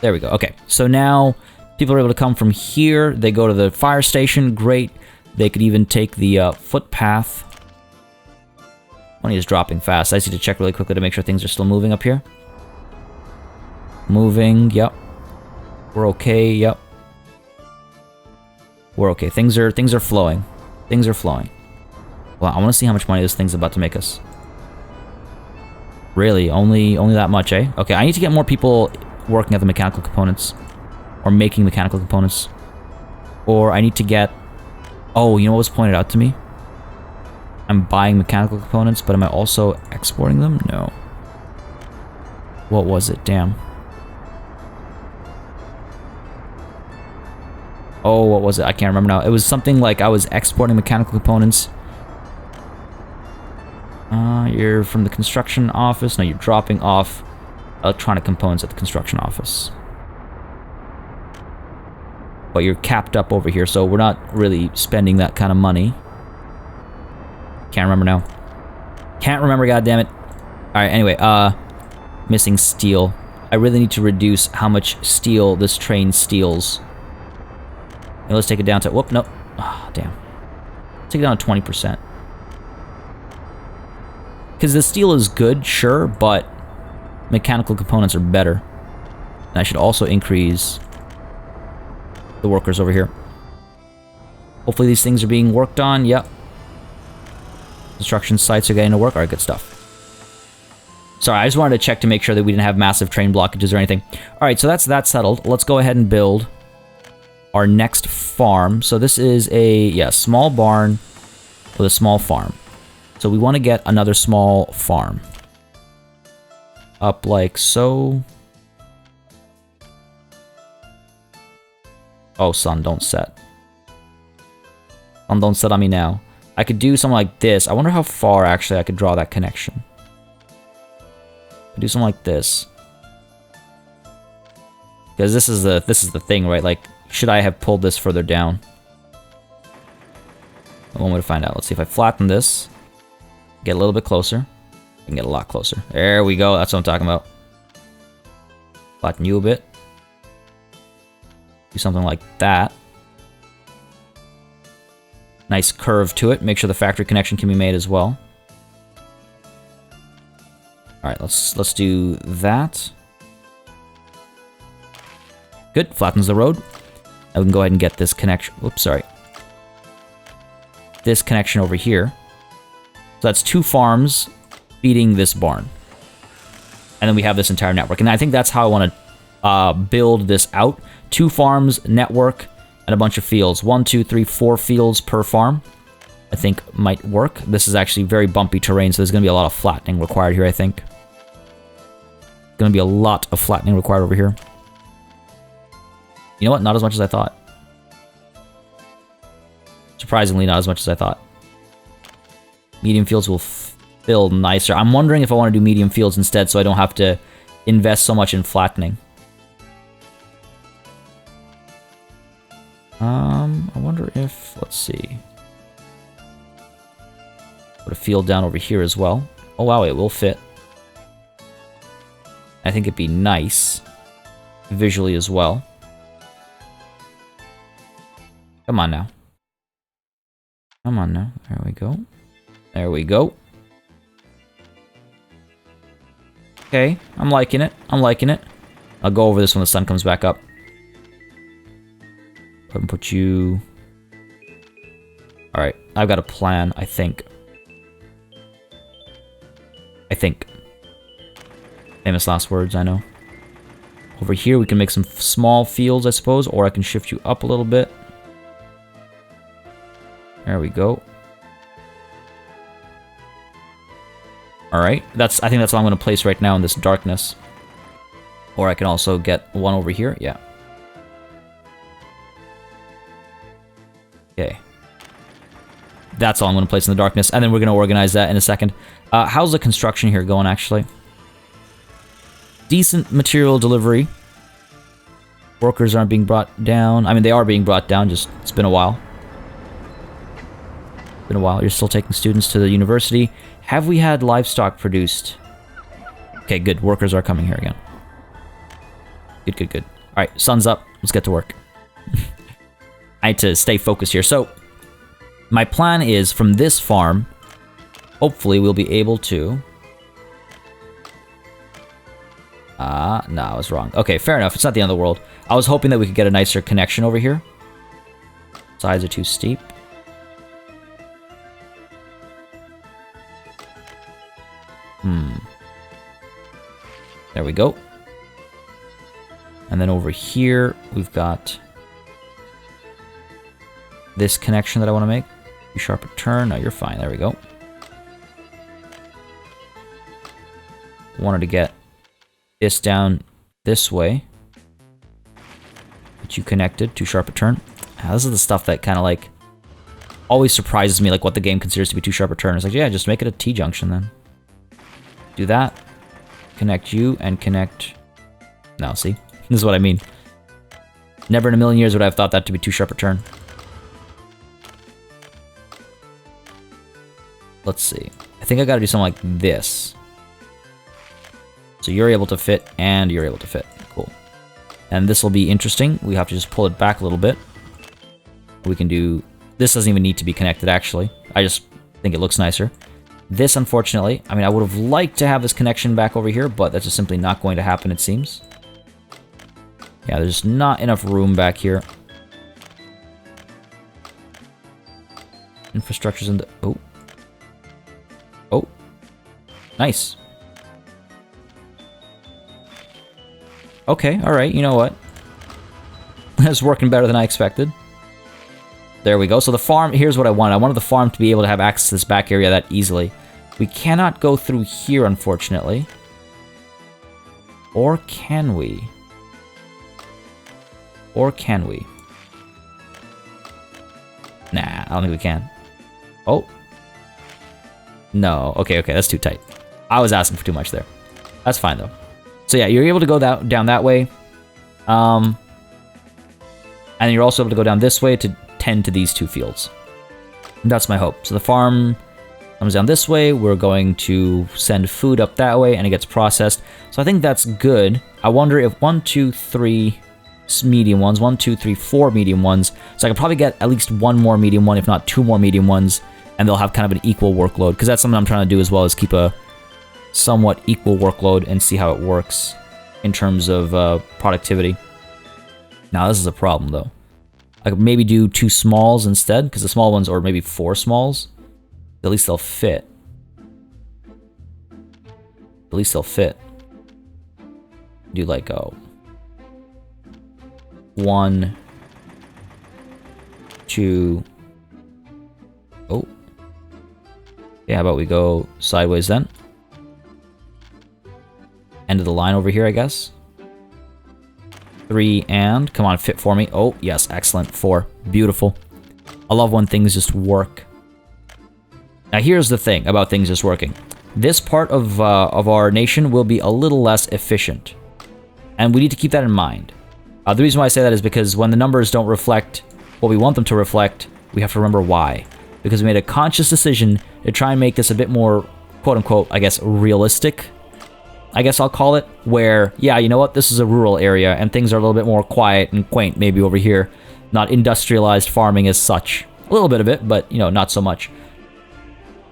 S1: There we go. Okay, so now people are able to come from here. They go to the fire station. Great. They could even take the footpath. Money is dropping fast. I just need to check really quickly to make sure things are still moving up here. Moving, yep. We're okay, yep. We're okay. Things are flowing. Things are flowing. Well, I want to see how much money this thing's about to make us. Really? Only that much, eh? Okay, I need to get more people working at the mechanical components. Or making mechanical components. Or I need to get... Oh, you know what was pointed out to me? I'm buying mechanical components, but am I also exporting them? No. What was it? Damn. Oh, what was it? I can't remember now. It was something like I was exporting mechanical components. You're from the construction office. No, you're dropping off electronic components at the construction office. But you're capped up over here, so we're not really spending that kind of money. Can't remember now. Can't remember, goddammit. Alright, anyway, missing steel. I really need to reduce how much steel this train steals. And let's take it down to... Whoop, nope. Ah, oh, damn. Take it down to 20%. Because the steel is good, sure, but mechanical components are better. And I should also increase the workers over here. Hopefully these things are being worked on. Yep. Construction sites are getting to work. Alright, good stuff. Sorry, I just wanted to check to make sure that we didn't have massive train blockages or anything. Alright, so that's that settled. Let's go ahead and build our next farm. So this is a, small barn with a small farm. So we want to get another small farm. Up like so. Oh, sun, don't set. Sun, don't set on me now. I could do something like this. I wonder how far, actually, I could draw that connection. Do something like this. Because this is the thing, right? Like, should I have pulled this further down? One way to find out. Let's see if I flatten this. Get a little bit closer. I can get a lot closer. There we go. That's what I'm talking about. Flatten you a bit. Do something like that. Nice curve to it. Make sure the factory connection can be made as well. Alright, let's do that. Good. Flattens the road. Now we can go ahead and get this connection. Whoops, sorry. This connection over here. So that's 2 farms feeding this barn. And then we have this entire network. And I think that's how I want to build this out. 2 farms, network, and a bunch of fields. 1, 2, 3, 4 fields per farm. I think might work. This is actually very bumpy terrain, so there's going to be a lot of flattening required here, I think. Going to be a lot of flattening required over here. You know what? Not as much as I thought. Surprisingly, not as much as I thought. Medium fields will fill nicer. I'm wondering if I want to do medium fields instead so I don't have to invest so much in flattening. I wonder if... Let's see. Put a field down over here as well. Oh wow, it will fit. I think it'd be nice. Visually as well. Come on now. Come on now. There we go. There we go. Okay, I'm liking it. I'm liking it. I'll go over this when the sun comes back up. Go ahead and put you... Alright, I've got a plan, I think. I think. Famous last words, I know. Over here we can make some small fields, I suppose, or I can shift you up a little bit. There we go. Alright, I think that's all I'm going to place right now in this darkness. Or I can also get one over here, yeah. Okay. That's all I'm going to place in the darkness, and then we're going to organize that in a second. How's the construction here going, actually? Decent material delivery. Workers aren't being brought down. I mean, they are being brought down, just it's been a while. Been a while. You're still taking students to the university. Have we had livestock produced? Okay, good. Workers are coming here again. Good, good, good. All right, sun's up. Let's get to work. I need to stay focused here. So, my plan is from this farm, hopefully we'll be able to... no, I was wrong. Okay, fair enough. It's not the end of the world. I was hoping that we could get a nicer connection over here. Sides are too steep. There we go. And then over here, we've got this connection that I want to make. You sharp a turn. No, you're fine. There we go. Wanted to get this down this way. Get you connected. Too sharp a turn. This is the stuff that kind of like always surprises me, like what the game considers to be too sharp a turn. It's like, yeah, just make it a T-junction then. Do that. Connect you and connect... No, see? This is what I mean. Never in a million years would I have thought that to be too sharp a turn. Let's see. I think I gotta do something like this. So you're able to fit and you're able to fit. Cool. And this will be interesting. We have to just pull it back a little bit. We can do... This doesn't even need to be connected, actually. I just think it looks nicer. This, unfortunately, I mean, I would have liked to have this connection back over here, but that's just simply not going to happen, it seems. Yeah, there's not enough room back here. Infrastructure's in the... Oh. Oh. Nice. Okay, alright, you know what? That's working better than I expected. There we go. So the farm, here's what I wanted. I wanted the farm to be able to have access to this back area that easily. We cannot go through here, unfortunately. Or can we? Or can we? Nah, I don't think we can. Oh. No. Okay, okay, that's too tight. I was asking for too much there. That's fine, though. So yeah, you're able to go down that way. And you're also able to go down this way to tend to these two fields. That's my hope. So the farm comes down this way. We're going to send food up that way, and it gets processed. So I think that's good. I wonder if 1, 2, 3 medium ones, 1, 2, 3, 4 medium ones. So I could probably get at least one more medium one, if not 2 more medium ones, and they'll have kind of an equal workload. Because that's something I'm trying to do as well, is keep a somewhat equal workload and see how it works in terms of productivity. Now this is a problem though. I could maybe do 2 smalls instead, because the small ones, or maybe 4 smalls. At least they'll fit. At least they'll fit. Do like a 1, 2. Oh. Yeah, how about we go sideways then? End of the line over here, I guess. 3 and... Come on, fit for me. Oh, yes, excellent. 4. Beautiful. I love when things just work. Now, here's the thing about things just working. This part of our nation will be a little less efficient. And we need to keep that in mind. The reason why I say that is because when the numbers don't reflect what we want them to reflect, we have to remember why. Because we made a conscious decision to try and make this a bit more, quote-unquote, I guess, realistic. I guess I'll call it, where, yeah, you know what, this is a rural area, and things are a little bit more quiet and quaint maybe over here. Not industrialized farming as such. A little bit of it, but, you know, not so much.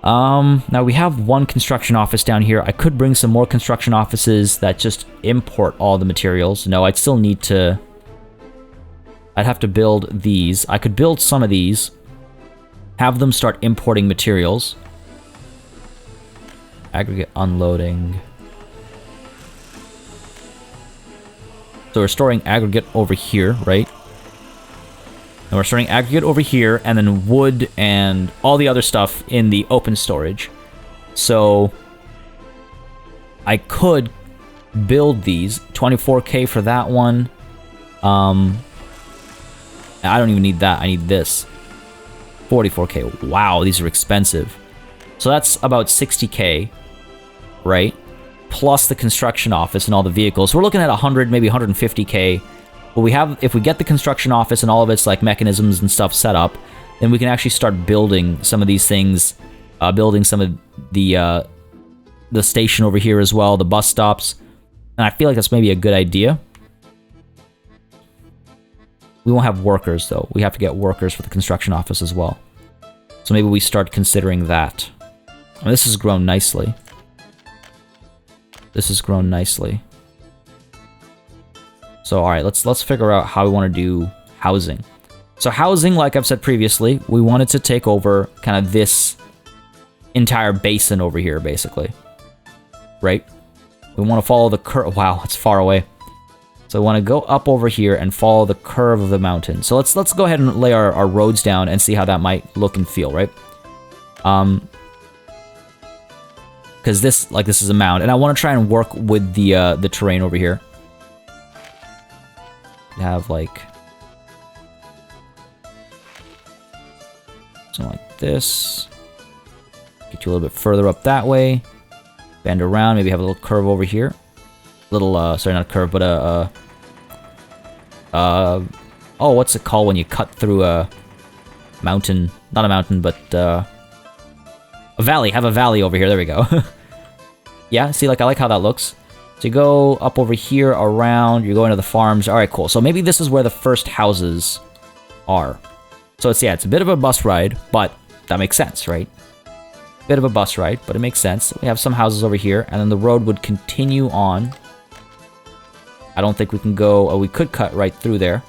S1: Now we have 1 construction office down here. I could bring some more construction offices that just import all the materials. No, I'd still need to... I'd have to build these. I could build some of these. Have them start importing materials. Aggregate unloading... So we're storing aggregate over here, right? And we're storing aggregate over here, and then wood and all the other stuff in the open storage. So I could build these. 24k for that one. I don't even need that. I need this. 44k. Wow, these are expensive. So that's about 60k, right? Plus the construction office and all the vehicles. So we're looking at 100, maybe 150k. But we have, if we get the construction office and all of its like mechanisms and stuff set up, then we can actually start building some of these things, building some of the station over here as well, the bus stops. And I feel like that's maybe a good idea. We won't have workers, though. We have to get workers for the construction office as well. So maybe we start considering that. And this has grown nicely. This has grown nicely. So, alright, let's figure out how we want to do housing. So housing, like I've said previously, we wanted to take over kind of this entire basin over here, basically. Right? We want to follow the curve. Wow, it's far away. So we want to go up over here and follow the curve of the mountain. So let's go ahead and lay our roads down and see how that might look and feel, right? Because this is a mound, and I want to try and work with the terrain over here. We have like something like this. Get you a little bit further up that way. Bend around. Maybe have a little curve over here. Little sorry, not a curve, but oh, what's it called when you cut through a mountain? Not a mountain, but a valley. Have a valley over here. There we go. Yeah, see, like I like how that looks. So you go up over here, around. You go into the farms. All right, cool. So maybe this is where the first houses are. So it's a bit of a bus ride, but that makes sense, right? Bit of a bus ride, but it makes sense. We have some houses over here, and then the road would continue on. I don't think we can go... we could cut right through there,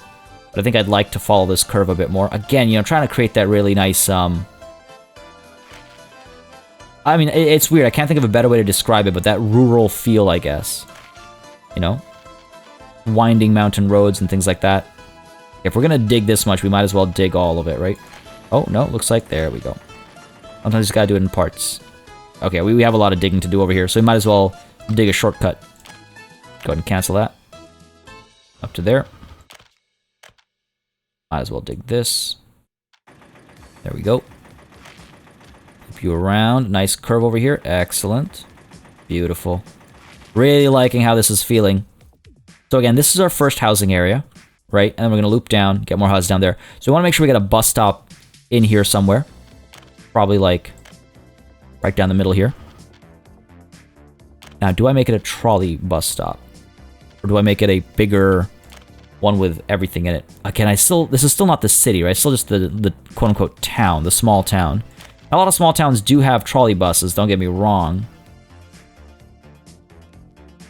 S1: but I think I'd like to follow this curve a bit more. Again, you know, trying to create that really nice... I mean, it's weird. I can't think of a better way to describe it, but that rural feel, I guess. You know? Winding mountain roads and things like that. If we're gonna dig this much, we might as well dig all of it, right? Oh, no, looks like... There we go. Sometimes you just gotta do it in parts. Okay, we have a lot of digging to do over here, so we might as well dig a shortcut. Go ahead and cancel that. Up to there. Might as well dig this. There we go. Loop you around. Nice curve over here. Excellent. Beautiful. Really liking how this is feeling. So again, this is our first housing area, right? And then we're gonna loop down, get more houses down there. So we wanna make sure we get a bus stop in here somewhere. Probably like right down the middle here. Now, do I make it a trolley bus stop? Or do I make it a bigger one with everything in it? Again, this is still not the city, right? It's still just the quote-unquote town, the small town. A lot of small towns do have trolley buses, don't get me wrong.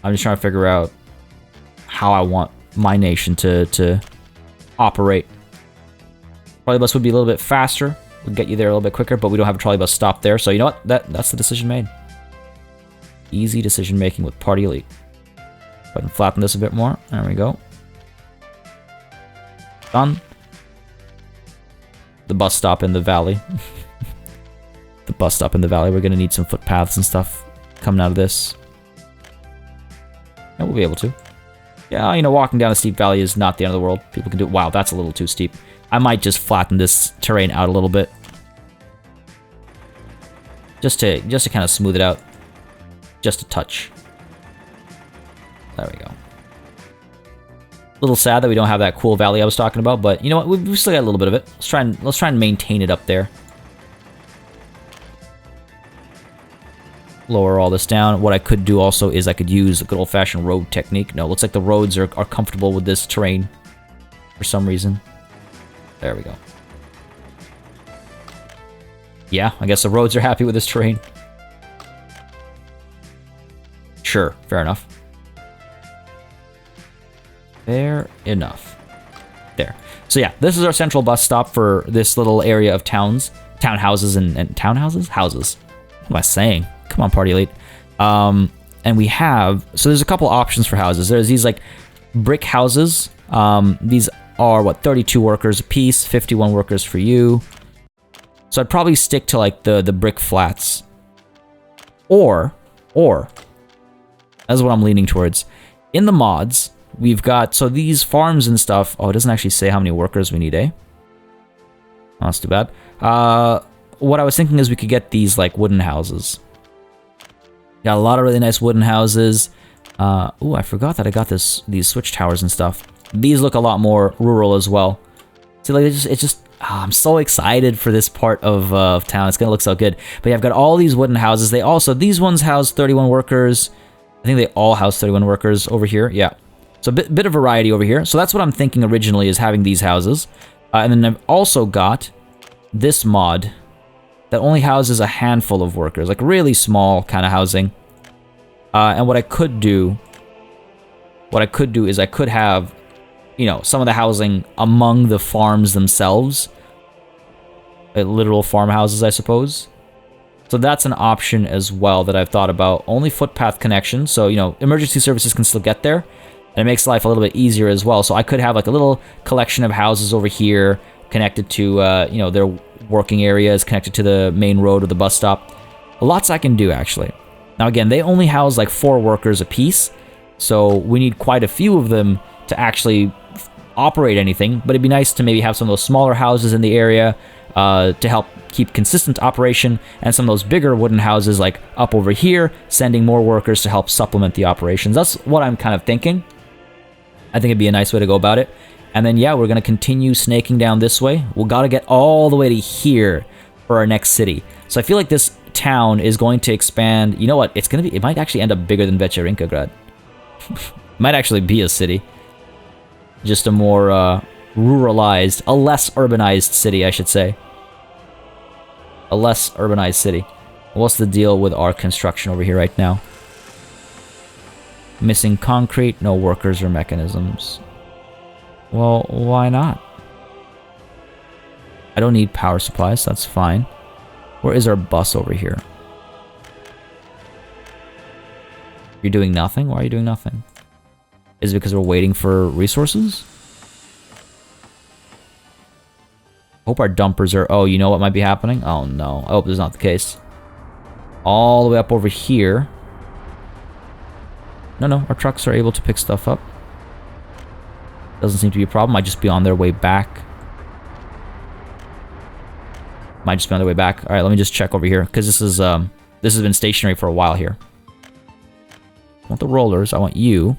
S1: I'm just trying to figure out how I want my nation to operate. Trolley bus would be a little bit faster. We'll get you there a little bit quicker, but we don't have a trolley bus stop there. So you know what? That's the decision made. Easy decision making with PartyElite. Go ahead and flatten this a bit more. There we go. Done. The bus stop in the valley. The bus stop in the valley. We're going to need some footpaths and stuff coming out of this. And we'll be able to. Yeah, you know, walking down a steep valley is not the end of the world. People can do it. Wow, that's a little too steep. I might just flatten this terrain out a little bit. Just to kind of smooth it out. Just a touch. There we go. A little sad that we don't have that cool valley I was talking about, but you know what? We've still got a little bit of it. Let's try and maintain it up there. Lower all this down. What I could do also is I could use a good old-fashioned road technique. No, it looks like the roads are comfortable with this terrain for some reason. There we go. Yeah, I guess the roads are happy with this terrain. Sure, fair enough. Fair enough. There. So yeah, this is our central bus stop for this little area of townhouses and townhouses? Houses. What am I saying? Come on, PartyElite. And we have... So there's a couple options for houses. There's these, like, brick houses. These are, what, 32 workers a piece, 51 workers for you. So I'd probably stick to, like, the brick flats. Or, that's what I'm leaning towards. In the mods, we've got... So these farms and stuff... Oh, it doesn't actually say how many workers we need, eh? Oh, that's too bad. What I was thinking is we could get these, like, wooden houses. Got a lot of really nice wooden houses. Ooh, I forgot that I got these switch towers and stuff. These look a lot more rural as well. See, like, it's just I'm so excited for this part of town. It's gonna look so good. But yeah, I've got all these wooden houses. These ones house 31 workers. I think they all house 31 workers over here. Yeah. So a bit of variety over here. So that's what I'm thinking originally, is having these houses. And then I've also got this mod that only houses a handful of workers, like really small kind of housing. And what I could do is I could have, you know, some of the housing among the farms themselves. Literal farmhouses, I suppose. So that's an option as well that I've thought about. Only footpath connection, so, you know, emergency services can still get there. And it makes life a little bit easier as well. So I could have like a little collection of houses over here connected to, you know, their working areas, connected to the main road or the bus stop. Lots I can do, actually. Now, again, they only house like 4 workers apiece. So we need quite a few of them to actually operate anything. But it'd be nice to maybe have some of those smaller houses in the area to help keep consistent operation, and some of those bigger wooden houses like up over here, sending more workers to help supplement the operations. That's what I'm kind of thinking. I think it'd be a nice way to go about it. And then, yeah, we're going to continue snaking down this way. We'll got to get all the way to here for our next city. So I feel like this town is going to expand. You know what? It might actually end up bigger than Vecherinkagrad. Might actually be a city. Just a more ruralized, a less urbanized city, I should say. A less urbanized city. What's the deal with our construction over here right now? Missing concrete, no workers or mechanisms. Well, why not? I don't need power supplies, that's fine. Where is our bus over here? You're doing nothing? Why are you doing nothing? Is it because we're waiting for resources? Hope our dumpers are... Oh, you know what might be happening? Oh no, I hope that's not the case. All the way up over here. No, our trucks are able to pick stuff up. Doesn't seem to be a problem. Might just be on their way back. Might just be on their way back. Alright, let me just check over here, because this has been stationary for a while here. I want the rollers. I want you.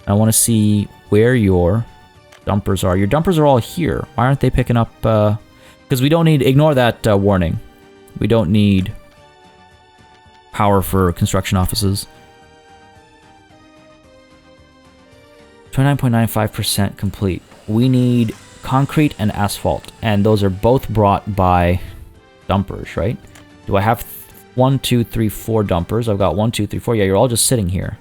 S1: I want to see where your dumpers are. Your dumpers are all here. Why aren't they picking up... Because we don't need... Ignore that warning. We don't need power for construction offices. 29.95% complete. We need concrete and asphalt, and those are both brought by dumpers, right? Do I have 1, 2, 3, 4 dumpers? I've got 1, 2, 3, 4. Yeah, you're all just sitting here.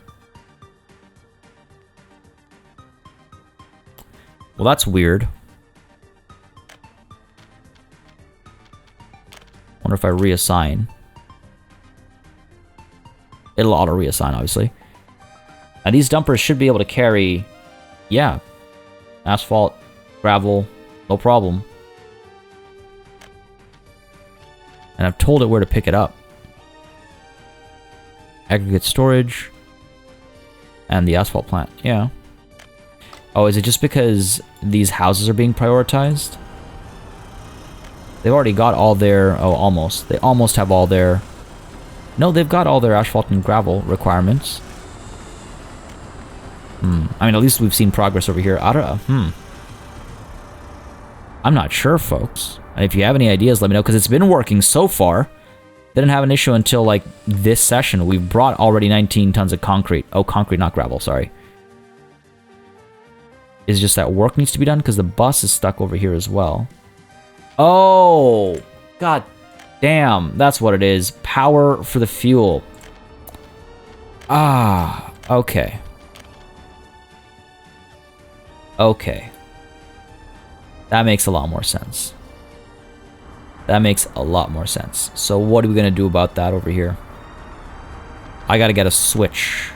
S1: Well, that's weird. Wonder if I reassign. It'll auto-reassign, obviously. Now, these dumpers should be able to carry... Yeah. Asphalt, gravel, no problem. And I've told it where to pick it up. Aggregate storage. And the asphalt plant. Yeah. Oh, is it just because these houses are being prioritized? They've already got all their... Oh, almost. They almost have all their... No, they've got all their asphalt and gravel requirements. I mean, at least we've seen progress over here. I don't... I'm not sure, folks. And if you have any ideas, let me know, because it's been working so far. Didn't have an issue until, like, this session. We've brought already 19 tons of concrete. Oh, concrete, not gravel, sorry. It's just that work needs to be done, because the bus is stuck over here as well. Oh! God damn, that's what it is. Power for the fuel. Ah, okay. Okay. That makes a lot more sense. That makes a lot more sense. So what are we going to do about that over here? I got to get a switch.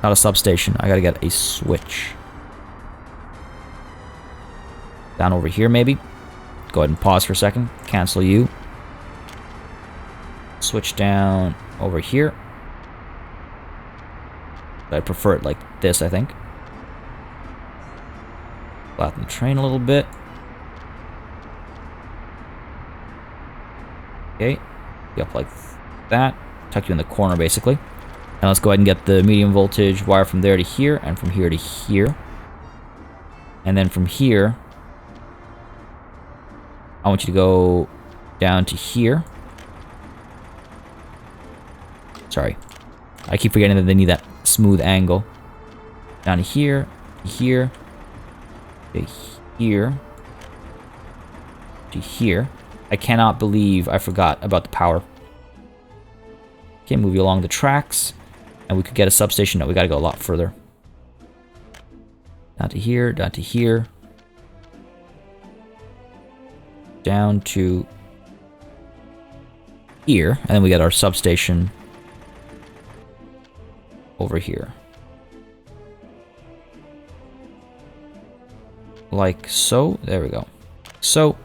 S1: Not a substation. I got to get a switch. Down over here, maybe. Go ahead and pause for a second. Cancel you. Switch down over here. I prefer it like this, I think. Flatten the train a little bit. Okay. Be up like that. Tuck you in the corner, basically. And let's go ahead and get the medium voltage wire from there to here, and from here to here. And then from here, I want you to go down to here. Sorry. I keep forgetting that they need that smooth angle. Down here, here, to here, to here. I cannot believe I forgot about the power. Okay, move you along the tracks. And we could get a substation. No, we gotta go a lot further. Down to here, down to here. Down to here. And then we got our substation over here. Like so. There we go. So.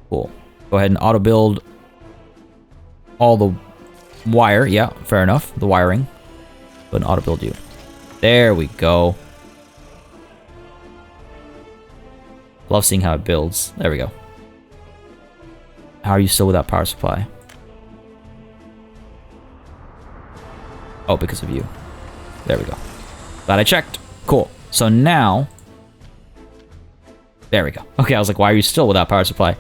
S1: Cool. Go ahead and auto build all the wire. Yeah, fair enough. The wiring. But an auto build you. There we go. Love seeing how it builds. There we go. How are you still without power supply? Oh, because of you. There we go. Glad I checked. Cool. So now... There we go. Okay, I was like, why are you still without power supply?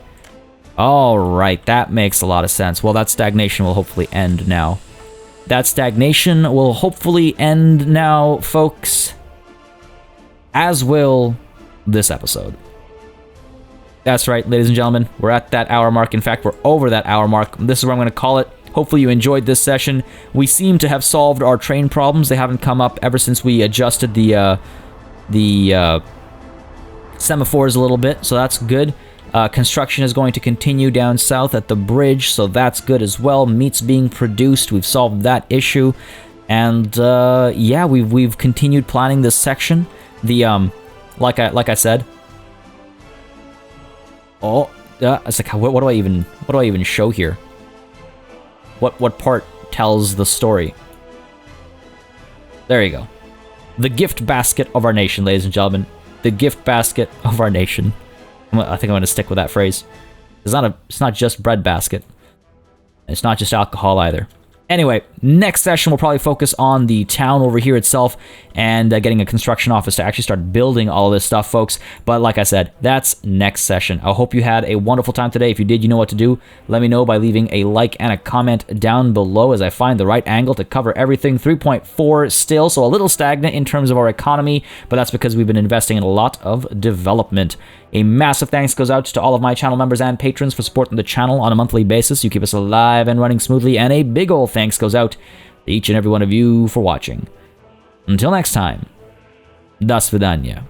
S1: Alright, that makes a lot of sense. Well, that stagnation will hopefully end now. That stagnation will hopefully end now, folks. As will this episode. That's right, ladies and gentlemen. We're at that hour mark. In fact, we're over that hour mark. This is where I'm going to call it. Hopefully you enjoyed this session. We seem to have solved our train problems. They haven't come up ever since we adjusted the semaphores a little bit, so that's good. Construction is going to continue down south at the bridge, so that's good as well. Meat's being produced. We've solved that issue. And yeah, we've continued planning this section. The like I said. Oh, it's like what do I even show here? What part tells the story? There you go. The gift basket of our nation, ladies and gentlemen. The gift basket of our nation. I think I'm going to stick with that phrase. It's not just bread basket. It's not just alcohol either. Anyway, next session we'll probably focus on the town over here itself and getting a construction office to actually start building all of this stuff, folks. But like I said, that's next session. I hope you had a wonderful time today. If you did, you know what to do. Let me know by leaving a like and a comment down below as I find the right angle to cover everything. 3.4 still, so a little stagnant in terms of our economy, but that's because we've been investing in a lot of development. A massive thanks goes out to all of my channel members and patrons for supporting the channel on a monthly basis. You keep us alive and running smoothly, and a big ol' thanks goes out to each and every one of you for watching. Until next time, до свидания.